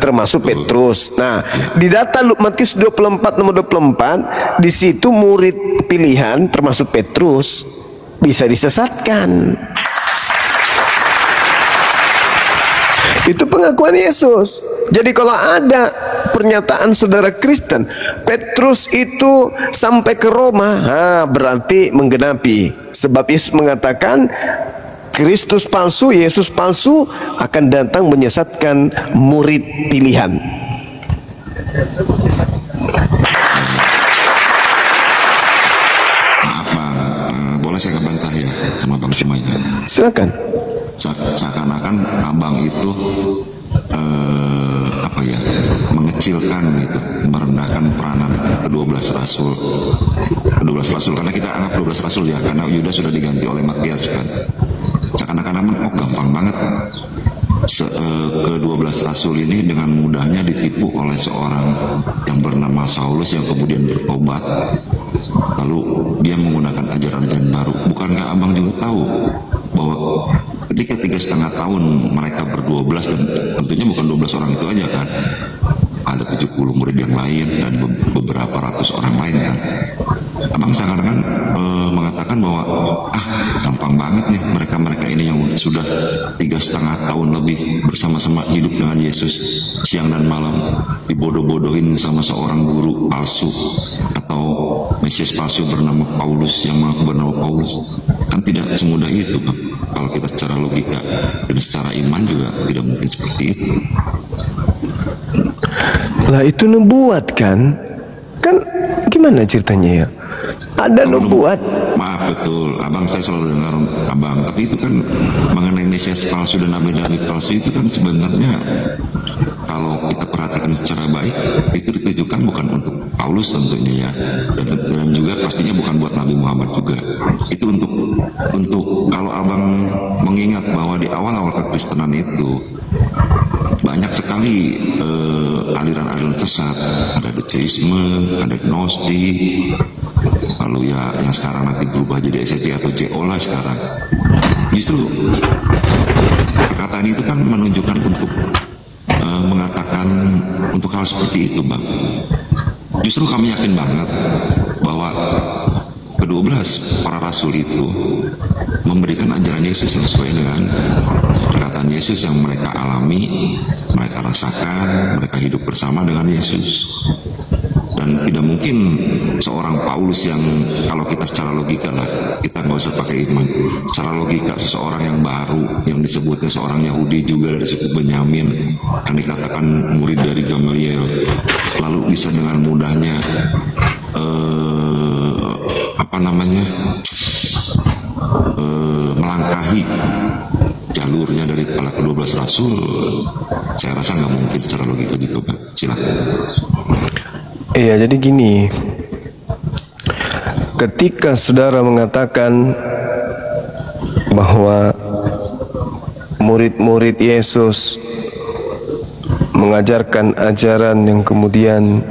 termasuk Petrus. Nah, di data Matius 24 nomor 24, di situ murid pilihan termasuk Petrus bisa disesatkan. Itu pengakuan Yesus. Jadi kalau ada pernyataan saudara Kristen, Petrus itu sampai ke Roma, berarti menggenapi. Sebab Yesus mengatakan Kristus palsu, Yesus palsu akan datang menyesatkan murid pilihan. Maaf Bang, boleh saya kebantah ya sama Bang semuanya? Silakan. Seakan-akan Abang itu mengecilkan gitu, merendahkan peranan ke-12 rasul. Ke-12 rasul karena kita anggap 12 rasul ya, karena Yudas sudah diganti oleh Matias kan. Seakan-akan gampang banget ke-12 rasul ini dengan mudahnya ditipu oleh seorang yang bernama Saulus yang kemudian bertobat, lalu dia menggunakan ajaran-ajaran baru. Bukankah Abang juga tahu bahwa ketika 3,5 tahun mereka ber-12, dan tentunya bukan 12 orang itu aja kan, ada 70 murid yang lain dan beberapa ratus orang lain kan. Abang seakan-akan mengatakan bahwa gampang banget nih mereka ini yang sudah 3,5 tahun lebih bersama-sama hidup dengan Yesus, siang dan malam dibodoh-bodohin sama seorang guru palsu atau Mesias palsu bernama Paulus yang mengaku bernama Paulus. Kan tidak semudah itu Bang. Kalau kita secara logika dan secara iman juga tidak mungkin seperti itu. Lah itu nubuat kan? Kan gimana ceritanya ya? Ada nubuat. Maaf, betul. Abang, saya selalu dengar Abang. Tapi itu kan mengenai Mesias palsu dan nabi-nabi palsu itu kan sebenarnya kalau kita perhatikan secara baik itu ditujukan bukan untuk Paulus tentunya ya, dan juga pastinya bukan buat Nabi Muhammad juga. Itu untuk kalau Abang mengingat bahwa di awal-awal kekristenan itu banyak sekali aliran-aliran sesat, ada deisme, ada gnostik, lalu ya yang sekarang nanti berubah jadi SCT atau JO lah sekarang. Justru perkataan itu kan menunjukkan untuk mengatakan untuk hal seperti itu Bang. Justru kami yakin banget bahwa ke-12 para rasul itu memberikan ajaran Yesus yang sesuai dengan perkataan Yesus yang mereka alami, mereka rasakan, mereka hidup bersama dengan Yesus. Dan tidak mungkin seorang Paulus yang, kalau kita secara logika lah, kita nggak usah pakai iman, secara logika seseorang yang baru, yang disebutnya seorang Yahudi juga dari suku Benyamin, yang dikatakan murid dari Gamaliel, lalu bisa dengan mudahnya melangkahi jalurnya dari kepala ke-12 rasul. Saya rasa nggak mungkin secara logika gitu Pak. Silakan. Iya, jadi gini, ketika saudara mengatakan bahwa murid-murid Yesus mengajarkan ajaran yang kemudian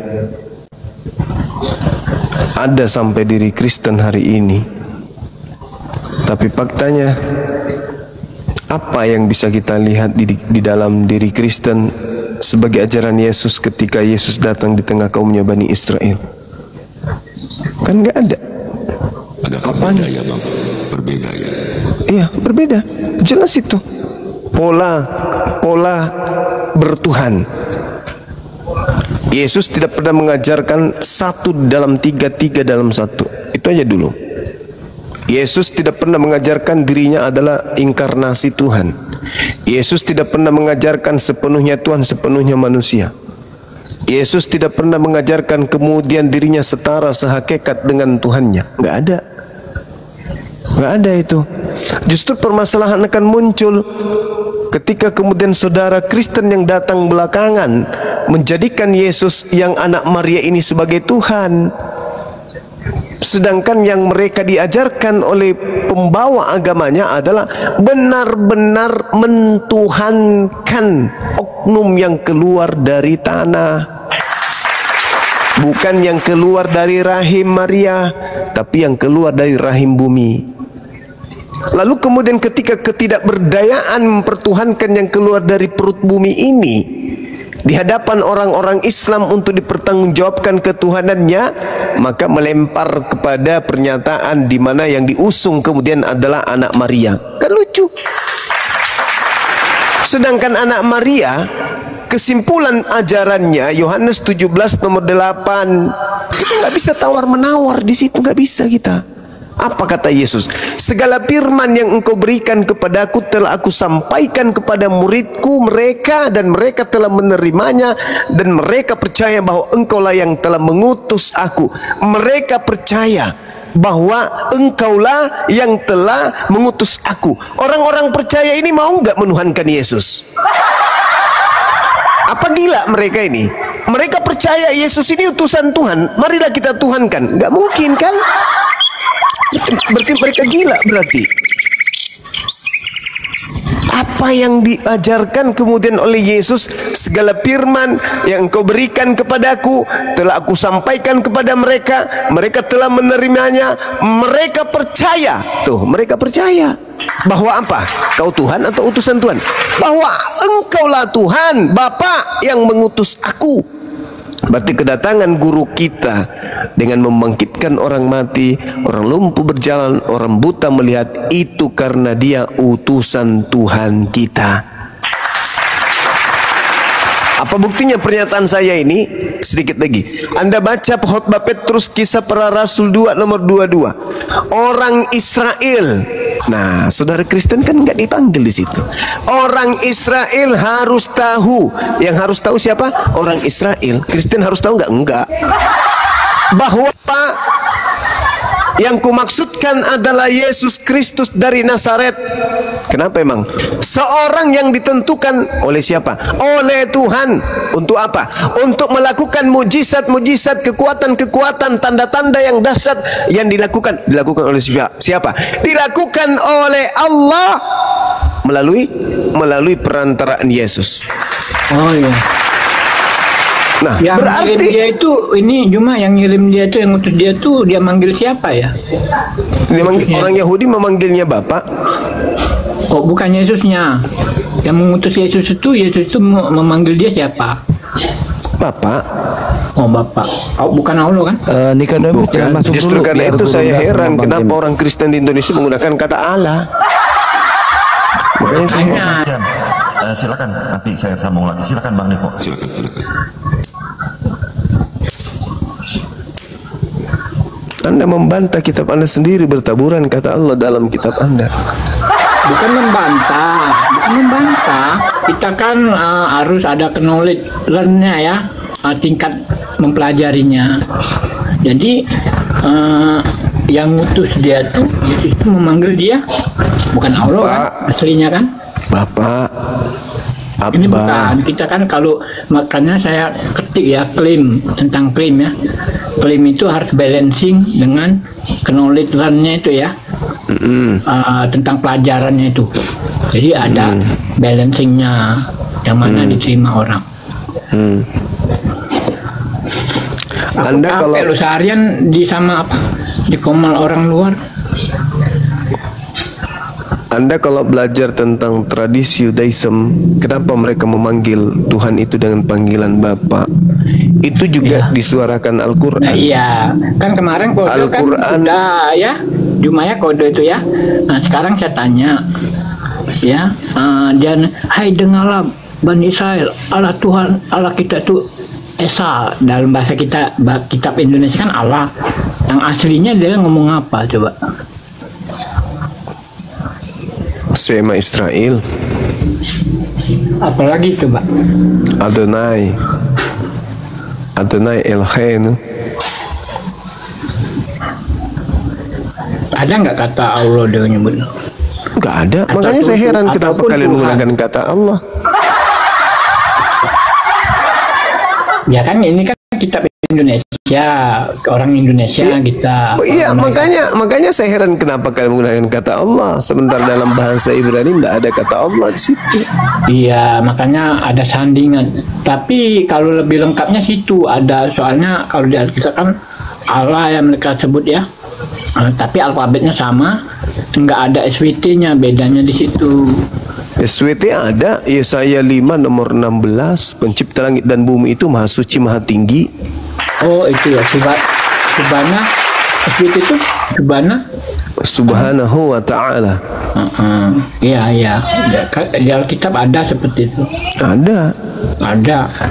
ada sampai diri Kristen hari ini, tapi faktanya apa yang bisa kita lihat di dalam diri Kristen sebagai ajaran Yesus ketika Yesus datang di tengah kaumnya Bani Israel? Kan nggak ada. Agak berbeda ya Bang, berbeda ya. Iya, berbeda. Jelas itu. Pola bertuhan. Yesus tidak pernah mengajarkan satu dalam tiga, tiga dalam satu. Itu aja dulu. Yesus tidak pernah mengajarkan dirinya adalah inkarnasi Tuhan. Yesus tidak pernah mengajarkan sepenuhnya Tuhan, sepenuhnya manusia. Yesus tidak pernah mengajarkan kemudian dirinya setara sehakikat dengan Tuhannya. Nggak ada. Nggak ada itu. Justru permasalahan akan muncul ketika kemudian saudara Kristen yang datang belakangan menjadikan Yesus yang anak Maria ini sebagai Tuhan, sedangkan yang mereka diajarkan oleh pembawa agamanya adalah benar-benar mentuhankan oknum yang keluar dari tanah, bukan yang keluar dari rahim Maria, tapi yang keluar dari rahim bumi. Lalu kemudian ketika ketidakberdayaan mempertuhankan yang keluar dari perut bumi ini di hadapan orang-orang Islam untuk dipertanggungjawabkan ketuhanannya, maka melempar kepada pernyataan di mana yang diusung kemudian adalah anak Maria. Kan lucu. Sedangkan anak Maria, kesimpulan ajarannya Yohanes 17 nomor 8, kita nggak bisa tawar-menawar di situ, nggak bisa kita. Apa kata Yesus? Segala firman yang engkau berikan kepadaku telah aku sampaikan kepada muridku mereka, dan mereka telah menerimanya, dan mereka percaya bahwa engkaulah yang telah mengutus aku. Mereka percaya bahwa engkaulah yang telah mengutus aku. Orang-orang percaya ini mau nggak menuhankan Yesus? Apa gila mereka ini? Mereka percaya Yesus ini utusan Tuhan, marilah kita tuhankan. Nggak mungkin kan? Berarti mereka gila berarti. Apa yang diajarkan kemudian oleh Yesus, segala firman yang engkau berikan kepadaku telah aku sampaikan kepada mereka, mereka telah menerimanya, mereka percaya. Tuh, mereka percaya bahwa apa? Kau Tuhan atau utusan Tuhan? Bahwa engkaulah Tuhan, Bapa yang mengutus aku. Berarti kedatangan guru kita dengan membangkitkan orang mati, orang lumpuh berjalan, orang buta melihat, itu karena dia utusan Tuhan kita. Apa buktinya pernyataan saya ini? Sedikit lagi. Anda baca khotbah Petrus Kisah Para Rasul 2 nomor 22. Orang Israel. Nah, saudara Kristen kan nggak dipanggil di situ. Orang Israel harus tahu. Yang harus tahu siapa? Orang Israel. Kristen harus tahu nggak? Enggak. Bahwa yang kumaksudkan adalah Yesus Kristus dari Nazaret. Kenapa emang? Seorang yang ditentukan oleh siapa? Oleh Tuhan. Untuk apa? Untuk melakukan mujizat-mujizat, kekuatan-kekuatan, tanda-tanda yang dahsyat yang dilakukan oleh siapa? Dilakukan oleh Allah melalui perantaraan Yesus. Oh iya. Nah, yang berarti ngirim dia itu ini cuma yang ngirim dia itu, yang ngutus dia tuh, dia manggil siapa ya? Dia orang Yahudi memanggilnya Bapak. Oh, bukan Yesusnya. Yang mengutus Yesus itu memanggil dia siapa? Bapak. Oh, Bapak. Oh, bukan Allah kan? Nikodemus bukan. masuk Justru dulu, karena itu saya heran kenapa manggil. orang Kristen di Indonesia menggunakan kata Allah. Makanya saya heran. Silakan, nanti saya sambung lagi. Silakan Bang Niko. Silakan. Anda membantah kitab Anda sendiri, bertaburan kata Allah dalam kitab Anda. Bukan membantah. Kita kan harus ada knowledge-nya ya, tingkat mempelajarinya. Jadi yang ngutus dia tuh, itu memanggil dia bukan Allah kan, aslinya kan? Bapak. Abba. Ini bukan, kita kan kalau makanya saya ketik ya, klaim ya. Klaim itu harus balancing dengan knowledge-nya itu ya. Tentang pelajarannya itu. Jadi ada balancingnya yang mana diterima orang. Anda Aku kalau lu seharian di sama apa? Di komal orang luar. Anda kalau belajar tentang tradisi Yudaism, kenapa mereka memanggil Tuhan itu dengan panggilan Bapa? Itu juga disuarakan Al-Quran. Nah, iya, kan kemarin kode Al-Quran. kan sudah ya, Jumaya kode itu ya. Nah sekarang saya tanya, ya, dan hai dengarlah Bani Israel, Allah Tuhan, Allah kita itu Esa. Dalam bahasa kita, kitab Indonesia kan Allah. Yang aslinya dia ngomong apa coba? Sema Israel. Apalagi coba? Adonai. Adonai Eloheinu. Ada nggak kata Allah dia nyebut? Nggak ada. Atau Makanya saya heran Tuhan, kenapa ataupun kalian Tuhan. menggunakan kata Allah. Ya kan ini kan kitab Indonesia, orang Indonesia kita. Oh, iya, makanya saya heran kenapa kalian menggunakan kata Allah, sementara dalam bahasa Ibrani tidak ada kata Allah di situ. Iya, makanya ada sandingan. Tapi kalau lebih lengkapnya situ ada, soalnya kalau di Alkitab kan Allah yang mereka sebut ya. Tapi alfabetnya sama, nggak ada SWT-nya, bedanya di situ. SWT ada, Yesaya 5 nomor 16, pencipta langit dan bumi itu maha suci, maha tinggi. Oh itu ya, Subhana, SWT itu Subhana. Subhanahu wa ta'ala. Iya. Di Alkitab ada seperti itu. Ada.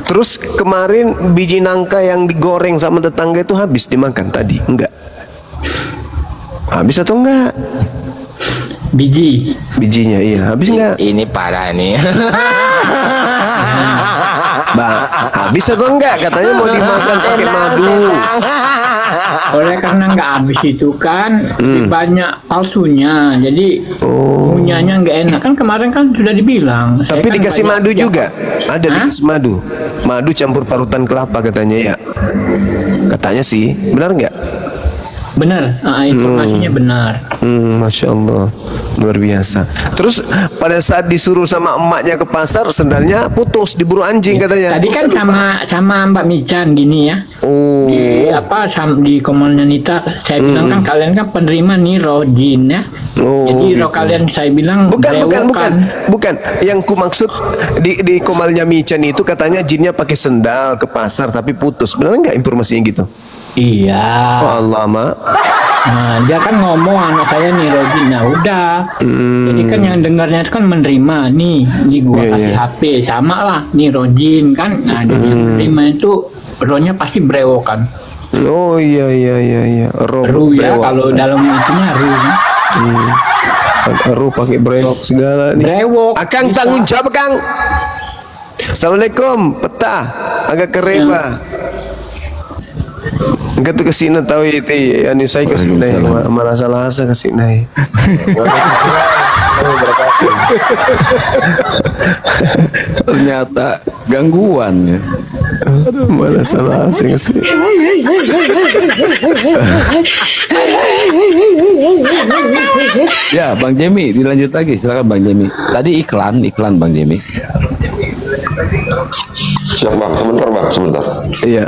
Terus kemarin biji nangka yang digoreng sama tetangga itu habis dimakan tadi? Enggak. Habis atau enggak? Bijinya iya, habis enggak? Ini parah nih. Habis atau enggak? Katanya mau dimakan pakai madu. Oleh karena nggak habis itu kan banyak palsunya, jadi punyanya nggak enak kan. Kemarin kan sudah dibilang. Tapi kan dikasih madu juga. Ada dikasih madu. Madu campur parutan kelapa katanya ya. Katanya sih, benar nggak? Benar, informasinya benar. Masya Allah, luar biasa. Terus pada saat disuruh sama emaknya ke pasar, sendalnya putus, diburu anjing katanya. Tadi kan sama Mbak Mican gini ya. Di Komandan Nita saya bilang kan kalian kan penerima nih roh jin ya. Jadi gitu. roh kalian saya bilang bukan. Yang ku maksud di Komalnya Mican itu katanya jinnya pakai sendal ke pasar tapi putus. Benar nggak informasinya gitu? Iya. Oh Allah, Mak. Nah, dia kan ngomong anak saya nih Rojin. Nah udah. Jadi kan yang dengarnya itu kan menerima nih gua kasih HP sama lah nih Rojin kan. Nah dan yang menerima itu rohnya pasti brewokan. Oh iya. Ru ya kalau dalam itunya ru. Ru pakai brewok segala nih. Brewok. Akang bisa. Tanggung jawab Kang. Assalamualaikum. Petah. Agak kereba. Enggak tuh kesini tahu itu anu saya kesini mana salah asa kesini. Ternyata gangguan ya. Aduh, mana salah asa kesini. Ya, Bang Jemi, dilanjut lagi. Silakan Bang Jemi. Tadi iklan Bang Jemi. Siap Bang, sebentar. Iya.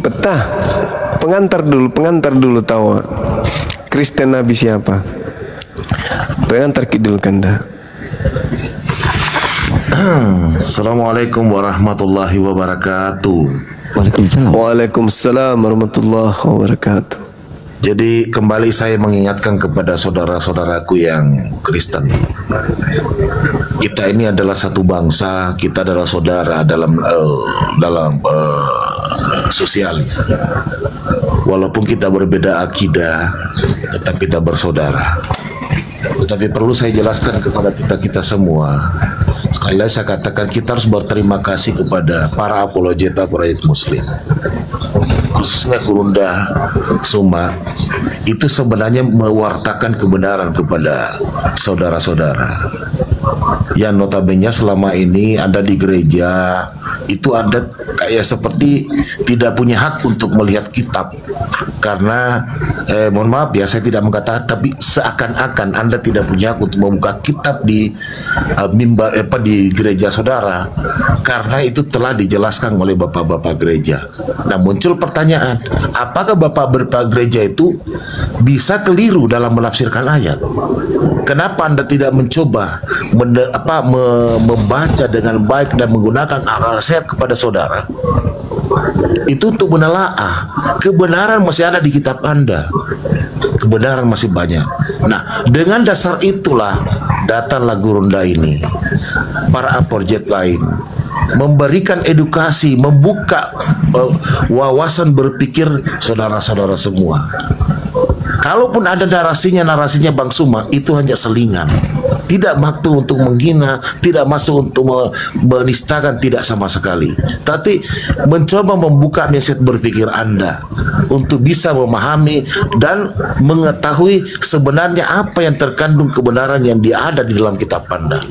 Petah. Pengantar dulu tahu. Kristen Nabi siapa? Pengantar kidul kanda. Assalamualaikum warahmatullahi wabarakatuh. Waalaikumsalam warahmatullahi wabarakatuh. Jadi kembali saya mengingatkan kepada saudara-saudaraku yang Kristen. Kita ini adalah satu bangsa, kita adalah saudara dalam sosial. Walaupun kita berbeda akidah, tetap kita bersaudara. Tetapi perlu saya jelaskan kepada kita semua. Sekali lagi saya katakan kita harus berterima kasih kepada para apologeta Muslim. Khususnya Gurunda Suma itu sebenarnya mewartakan kebenaran kepada saudara-saudara yang notabene selama ini Anda di gereja itu Anda kayak seperti tidak punya hak untuk melihat kitab. Karena mohon maaf ya, saya tidak mengatakan, tapi seakan-akan Anda tidak punya hak untuk membuka kitab di mimbar di gereja saudara, karena itu telah dijelaskan oleh bapak-bapak gereja. Nah, muncul pertanyaan, apakah bapak gereja itu bisa keliru dalam menafsirkan ayat? Kenapa Anda tidak mencoba membaca dengan baik dan menggunakan akal sehat kepada saudara? Itu untuk menelaah kebenaran masih ada di kitab Anda. Kebenaran masih banyak. Nah, dengan dasar itulah datanglah Gurunda ini, para apologet lain, memberikan edukasi, membuka wawasan berpikir saudara-saudara semua. Kalaupun ada narasinya Bang Suma, itu hanya selingan. Tidak masuk untuk menghina, tidak masuk untuk menistakan, tidak sama sekali. Tapi mencoba membuka mindset berpikir Anda untuk bisa memahami dan mengetahui sebenarnya apa yang terkandung kebenaran yang ada di dalam kitab Anda.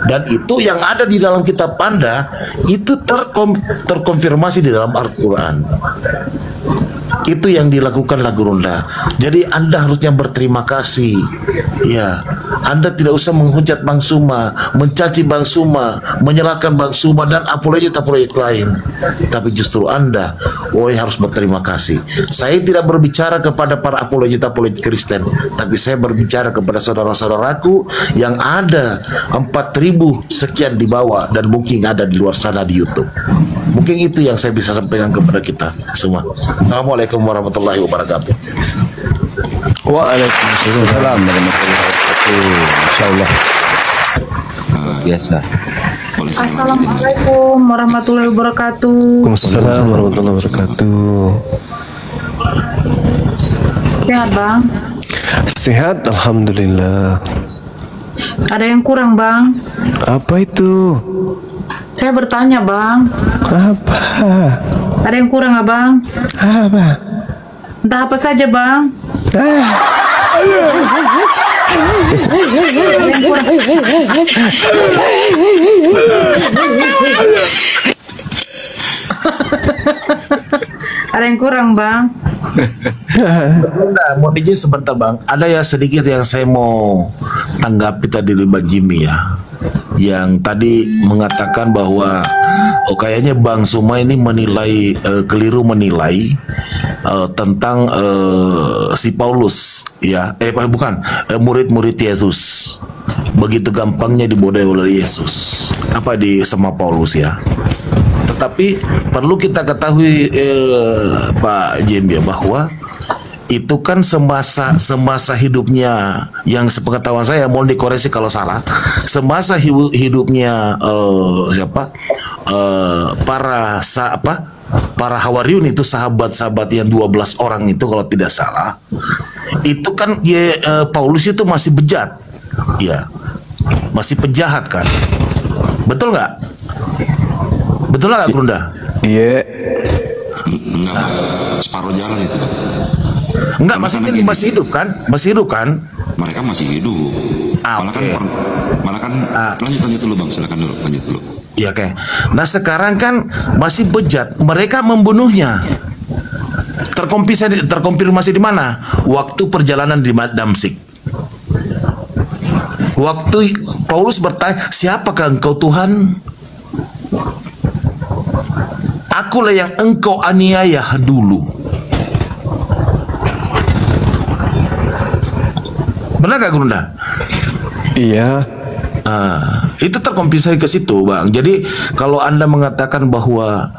Dan itu yang ada di dalam kitab Anda itu terkonfirmasi di dalam Al-Quran. Itu yang dilakukan Gurunda. Jadi Anda harusnya berterima kasih. Ya, Anda tidak usah menghujat Bang Suma, mencaci Bang Suma, menyalahkan Bang Suma dan apologet lain. Tapi justru Anda, harus berterima kasih. Saya tidak berbicara kepada para apologet Kristen, tapi saya berbicara kepada saudara-saudaraku yang ada 4.000 sekian di bawah dan mungkin ada di luar sana di YouTube. Mungkin itu yang saya bisa sampaikan kepada kita semua. Assalamualaikum warahmatullahi wabarakatuh. Waalaikumsalam warahmatullahi wabarakatuh. Insyaallah. Biasa. Assalamualaikum warahmatullahi wabarakatuh. Waalaikumsalam warahmatullahi wabarakatuh. Sehat Bang? Sehat, alhamdulillah. Ada yang kurang Bang? Apa itu? Saya bertanya Bang. Apa? Ada yang kurang Abang? Apa? Entah apa saja Bang. Ada yang kurang Bang? Mau izin sebentar Bang. Ada ya sedikit yang saya mau tanggapi tadi dari Bang Jimmy ya, yang tadi mengatakan bahwa kayaknya Bang Suma ini menilai keliru menilai tentang si Paulus ya, bukan murid-murid Yesus, begitu gampangnya dibodohi oleh Yesus sama Paulus ya. Tetapi perlu kita ketahui Pak Jim ya, bahwa itu kan semasa hidupnya, yang sepengetahuan saya, mohon dikoreksi kalau salah, semasa hidupnya para hawariun itu, sahabat-sahabat yang 12 orang itu kalau tidak salah, itu kan Paulus itu masih bejat ya, masih penjahat kan, betul nggak? Betul nggak Gurunda? Iya. Enggak, separuh jalan itu. Enggak, masih hidup kan? Masih hidup kan? Mereka masih hidup. Malah kan lanjut dulu Bang, silakan dulu, lanjut dulu. Iya, oke. Nah, sekarang kan masih bejat. Mereka membunuhnya. Terkonfirmasi di mana? Waktu perjalanan di Damsyik. Waktu Paulus bertanya, "Siapakah engkau Tuhan?" "Akulah yang engkau aniaya dulu." Benar gak Gurunda? Iya. Itu terkompensasi ke situ Bang. Jadi kalau Anda mengatakan bahwa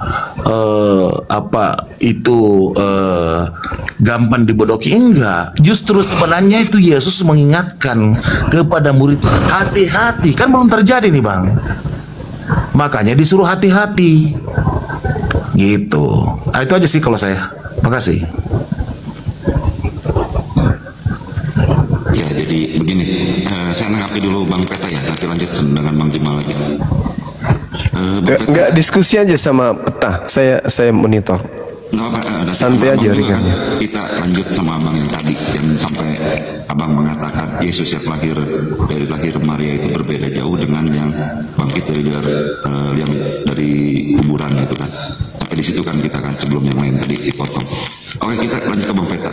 gampang dibodohi, enggak. Justru sebenarnya itu Yesus mengingatkan kepada murid, hati-hati. Kan belum terjadi nih Bang. Makanya disuruh hati-hati. Gitu. Itu aja sih kalau saya. Makasih. Ya, jadi begini, saya nanggapi dulu Bang Peta ya, nanti lanjut dengan Bang Jimal lagi. Enggak diskusi aja sama Peta. Saya monitor. Nggak apa, santai aja ringannya. Kita lanjut sama Bang yang tadi yang sampai abang mengatakan Yesus yang lahir dari lahir Maria itu berbeda jauh dengan yang bangkit dari kuburan itu kan. Sampai di situ kan kita kan sebelum yang lain tadi dipotong. Oke, kita lanjut ke Bang Peta.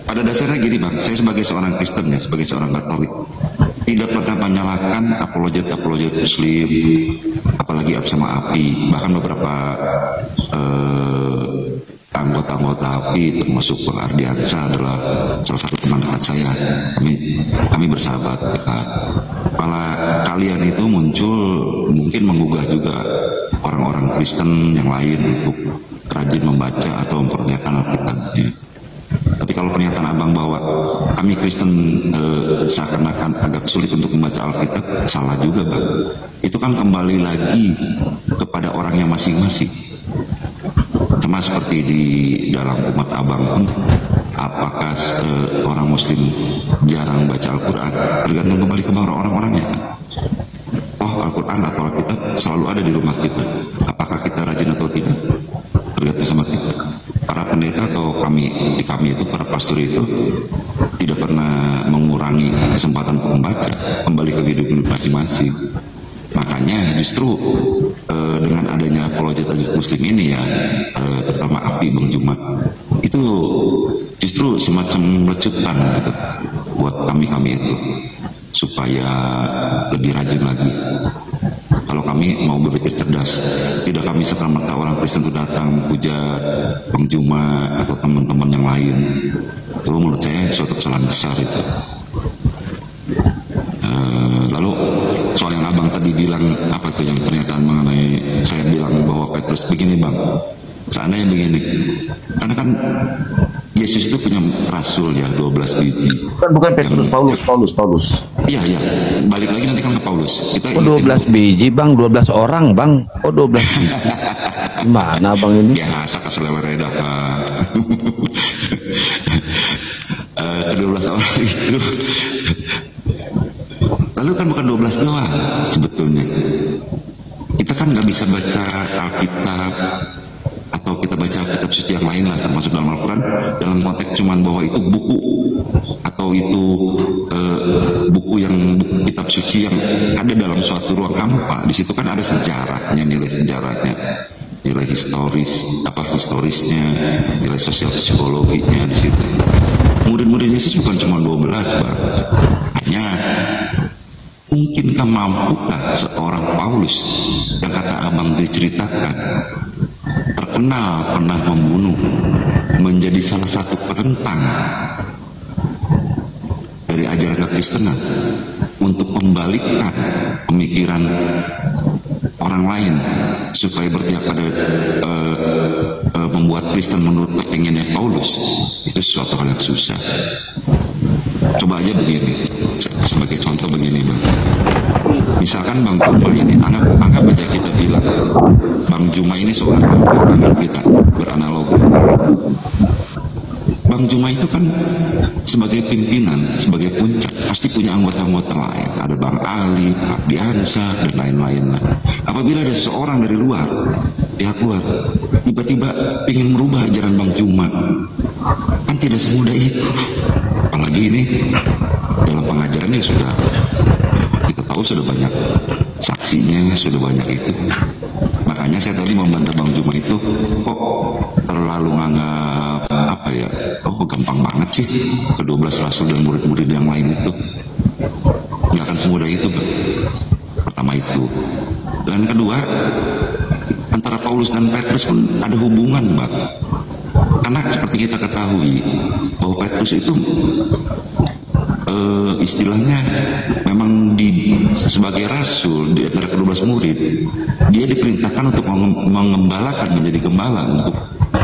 Pada dasarnya gini Bang, saya sebagai seorang Kristen ya, sebagai seorang Katolik, tidak pernah menyalahkan apologet Muslim, apalagi sama api. Bahkan beberapa anggota api termasuk Bang Ardiansa adalah salah satu teman dekat saya. Kami bersahabat dekat. Kalau kalian itu muncul mungkin menggugah juga orang-orang Kristen yang lain untuk rajin membaca atau mempertanyakan Alkitabnya. Tapi kalau pernyataan abang bahwa kami Kristen seakan-akan agak sulit untuk membaca Alkitab, salah juga Bang. Itu kan kembali lagi kepada orangnya masing-masing. Sama seperti di dalam umat abang pun, apakah orang Muslim jarang baca Al-Quran? Tergantung kembali ke orang-orangnya. Oh, Al-Quran atau Alkitab selalu ada di rumah kita. Apakah kita rajin atau tidak? Tergantung sama kita. Para pendeta atau kami itu, para pastor itu tidak pernah mengurangi kesempatan untuk membaca, kembali ke hidup masing-masing. Makanya justru dengan adanya apologet Muslim ini ya, terutama api Bang Jumat, itu justru semacam melecutan gitu buat kami itu supaya lebih rajin lagi. Kalau kami mau berpikir cerdas, tidak kami serta-merta orang Kristen itu datang puja Bang Juma atau teman-teman yang lain. Itu menurut saya suatu kesalahan besar itu. Lalu soal yang abang tadi bilang apa tuh yang pernyataan mengenai saya bilang bahwa Petrus begini Bang, seandainya begini, karena kan Yesus itu punya rasul ya 12 biji. Bukan Petrus, Paulus. Iya, balik lagi nanti kan ke Paulus. Kita 12 biji Bang, 12 orang Bang. Oh 12 biji. Gimana Bang ini? Ya, saka selewereda Pak. 12 orang itu. Lalu kan bukan 12 doang sebetulnya. Kita kan nggak bisa baca Alkitab atau kita baca kitab suci yang lain lah, termasuk dalam Al-Quran, dalam konteks cuman bahwa itu buku atau itu buku yang kitab suci yang ada dalam suatu ruang hampa. Di situ kan ada sejarahnya, nilai sejarahnya, nilai historisnya, nilai sosial psikologinya di situ. Murid-murid Yesus bukan cuma 12 Bang. Hanya mungkinkah mampukah seorang Paulus yang kata abang diceritakan terkenal pernah membunuh menjadi salah satu penentang dari ajaran kekristenan untuk membalikkan pemikiran orang lain supaya berpihak pada membuat Kristen menurut kepinginnya Paulus? Itu sesuatu hal yang susah. Coba aja begini, sebagai contoh begini Bang. Misalkan Bang Juma ini, anggap aja kita bilang Bang Juma ini seorang kita beranalogi. Bang Juma itu kan sebagai pimpinan, sebagai puncak, pasti punya anggota-anggota lain. Ada Bang Ali, Pak Diansa, dan lain-lain. Apabila ada seseorang dari luar, pihak luar, tiba-tiba ingin merubah ajaran Bang Juma, kan tidak semudah itu. Apalagi ini dalam pengajarannya sudah kita tahu, sudah banyak saksinya, sudah banyak itu. Makanya saya tadi membantah Bang Juma itu kok terlalu nganggap apa ya, gampang banget sih ke-12 rasul dan murid-murid yang lain itu. Nggak akan semudah itu Bang. Pertama itu. Dan kedua, antara Paulus dan Petrus pun ada hubungan Bang. Karena seperti kita ketahui bahwa Petrus itu istilahnya memang sebagai rasul di antara ke-12 murid, dia diperintahkan untuk mengembalakan, menjadi gembala untuk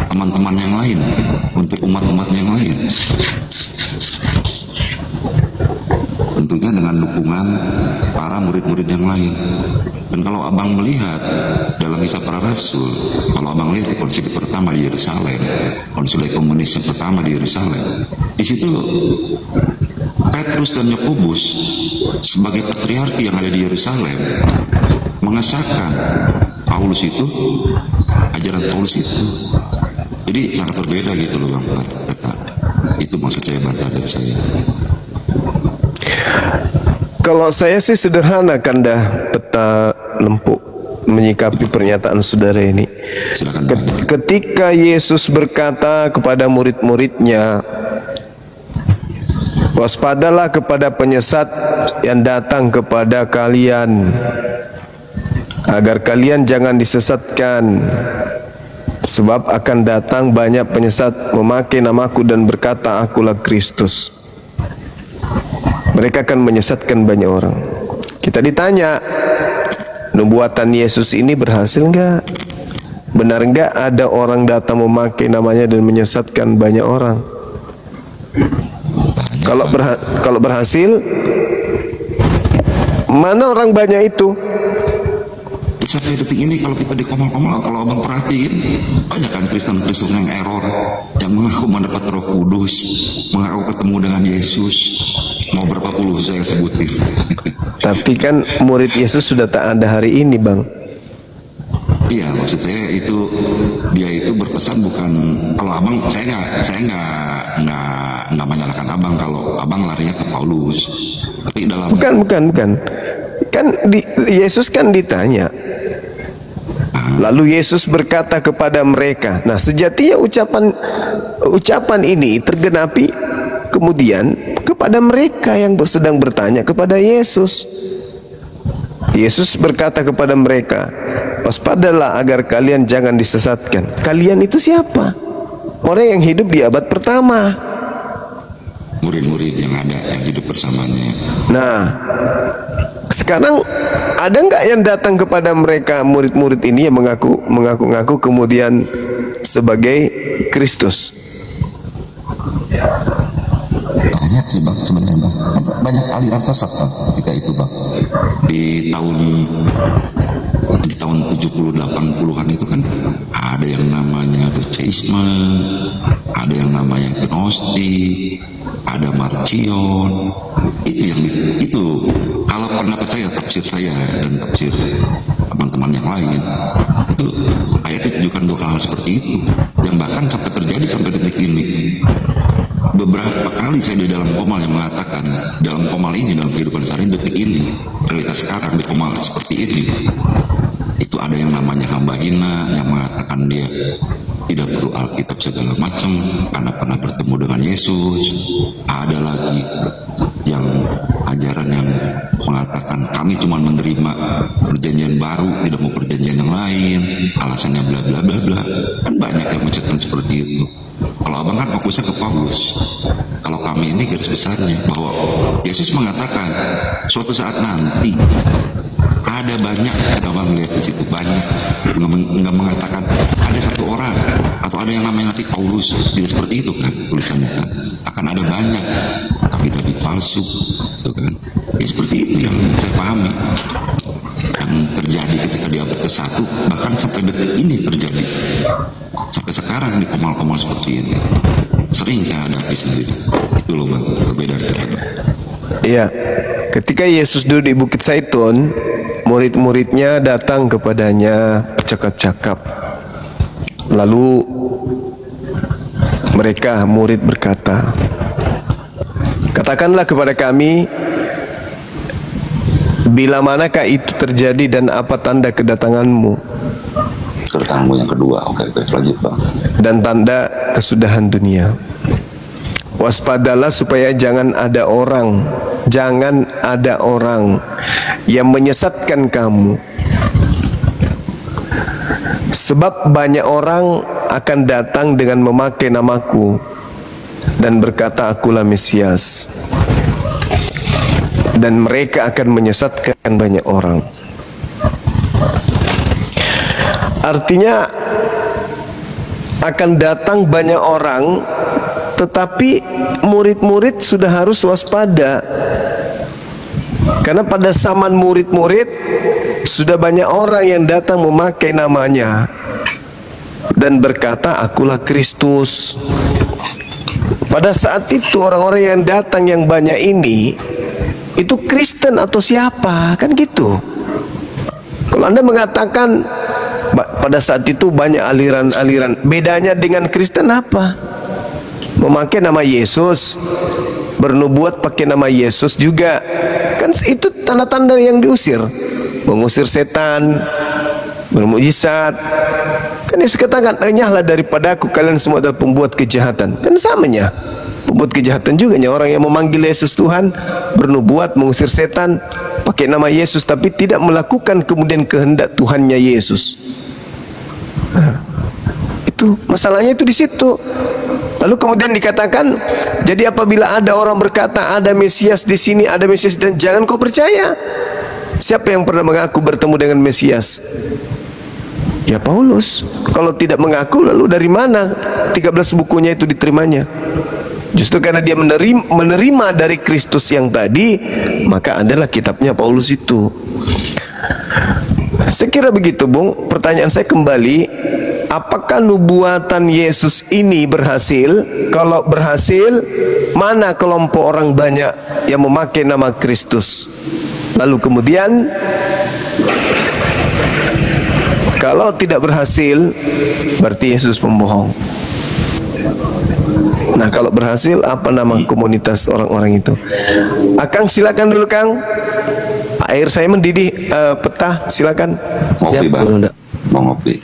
teman-teman yang lain, untuk umat-umat yang lain. Tentunya dengan dukungan para murid-murid yang lain. Dan kalau abang melihat dalam kisah para rasul, kalau abang lihat di konsili pertama di Yerusalem, konsili komunis yang pertama di Yerusalem, di situ Petrus dan Yakobus sebagai patriarki yang ada di Yerusalem mengesahkan Paulus itu, ajaran Paulus itu. Jadi sangat berbeda gitu loh Bang. Itu maksud saya bantah dari saya. Kalau saya sih sederhana Kanda peta lempuk menyikapi pernyataan saudara ini. Ketika Yesus berkata kepada murid-muridnya, waspadalah kepada penyesat yang datang kepada kalian, agar kalian jangan disesatkan, sebab akan datang banyak penyesat memakai namaku dan berkata, akulah Kristus. Mereka akan menyesatkan banyak orang. Kita ditanya, nubuatan Yesus ini berhasil enggak? Benar enggak ada orang datang memakai namanya dan menyesatkan banyak orang? Kalau berhasil, mana orang banyak itu? Sampai detik ini kalau kita di Komal-Komal, kalau abang perhatiin, banyak kan Kristen-Kristen yang error, yang mengaku mendapat Roh Kudus, mengaku ketemu dengan Yesus, mau berapa puluh saya sebutin. Tapi kan murid Yesus sudah tak ada hari ini, Bang. Iya, maksud saya itu dia itu berpesan bukan, kalau abang saya nggak menyalahkan abang kalau abang larinya ke Paulus, tapi dalam bukan kan Yesus kan ditanya, lalu Yesus berkata kepada mereka. Nah, sejatinya ucapan ini tergenapi kemudian kepada mereka yang sedang bertanya kepada Yesus. Yesus berkata kepada mereka, waspadalah agar kalian jangan disesatkan. Kalian itu siapa? Orang yang hidup di abad pertama, murid-murid yang ada yang hidup bersamanya. Nah, sekarang ada nggak yang datang kepada mereka murid-murid ini yang mengaku kemudian sebagai Kristus? Banyak sih Bang, sebenarnya Bang. Banyak aliran sesat Bang ketika itu Bang. Di tahun 70-80-an itu kan ada yang namanya Doceisme, ada yang namanya Gnostik, ada Marcion. Itu kalau pendapat saya, tafsir saya dan tafsir teman-teman yang lain, itu ayatnya tunjukkan dua hal seperti itu, yang bahkan sampai terjadi sampai detik ini. Beberapa kali saya di dalam Komal yang mengatakan, dalam Komal ini, dalam kehidupan sehari detik ini, realitas sekarang di Komal seperti ini, itu ada yang namanya hamba hina yang mengatakan dia tidak perlu Alkitab segala macam karena pernah bertemu dengan Yesus. Ada lagi yang ajaran yang mengatakan kami cuma menerima perjanjian baru, tidak mau perjanjian yang lain, alasannya bla bla bla bla. Kan banyak yang mencetak seperti itu. Kalau abang kan fokusnya ke Paulus. Kalau kami ini garis besarnya bahwa Yesus mengatakan suatu saat nanti ada banyak, kata abang lihat di situ banyak, nggak mengatakan ada satu orang atau ada yang namanya nanti Paulus, tidak seperti itu kan tulisannya kan. Akan ada banyak tapi dari palsu, gitu kan. Ya, seperti itu yang saya pahami yang terjadi ketika di abad ke-1, bahkan sampai detik ini terjadi sampai sekarang di Komal-Komal seperti ini sering saya hadapi sendiri. Itu loh Bang, perbedaan kata. Iya, ketika Yesus duduk di Bukit Zaitun, murid-muridnya datang kepadanya bercakap-cakap. Lalu mereka murid berkata, katakanlah kepada kami, bila manakah itu terjadi dan apa tanda kedatanganmu? Kedatanganmu yang kedua. Oke, lanjut Bang. Dan tanda kesudahan dunia. Waspadalah supaya jangan ada orang yang menyesatkan kamu. Sebab banyak orang akan datang dengan memakai namaku dan berkata akulah Mesias, dan mereka akan menyesatkan banyak orang. Artinya akan datang banyak orang, tetapi murid-murid sudah harus waspada. Karena pada zaman murid-murid sudah banyak orang yang datang memakai namanya dan berkata akulah Kristus. Pada saat itu orang-orang yang datang yang banyak ini itu Kristen atau siapa? Kan gitu. Kalau Anda mengatakan pada saat itu banyak aliran-aliran, bedanya dengan Kristen apa? Memakai nama Yesus, bernubuat pakai nama Yesus juga. Kan itu tanda-tanda yang diusir. Mengusir setan, bermukjizat. Kan Yesus katakan, enyahlah daripada aku kalian semua adalah pembuat kejahatan. Kan samanya. Pembuat kejahatan juga orang yang memanggil Yesus Tuhan, bernubuat, mengusir setan pakai nama Yesus, tapi tidak melakukan kemudian kehendak Tuhannya Yesus. Itu masalahnya itu di situ. Lalu kemudian dikatakan, jadi apabila ada orang berkata ada Mesias di sini, ada Mesias, dan jangan kau percaya. Siapa yang pernah mengaku bertemu dengan Mesias? Ya Paulus. Kalau tidak mengaku, lalu dari mana 13 bukunya itu diterimanya? Justru karena dia menerima dari Kristus yang tadi, maka adalah kitabnya Paulus itu. Saya kira begitu, Bung. Pertanyaan saya kembali, apakah nubuatan Yesus ini berhasil? Kalau berhasil, mana kelompok orang banyak yang memakai nama Kristus? Lalu kemudian, kalau tidak berhasil, berarti Yesus pembohong. Nah, kalau berhasil, apa nama komunitas orang-orang itu? Akang silakan dulu, Kang. Air saya mendidih, peta silakan. Ngopi, Siap, Bang. Bang. Mau ngopi.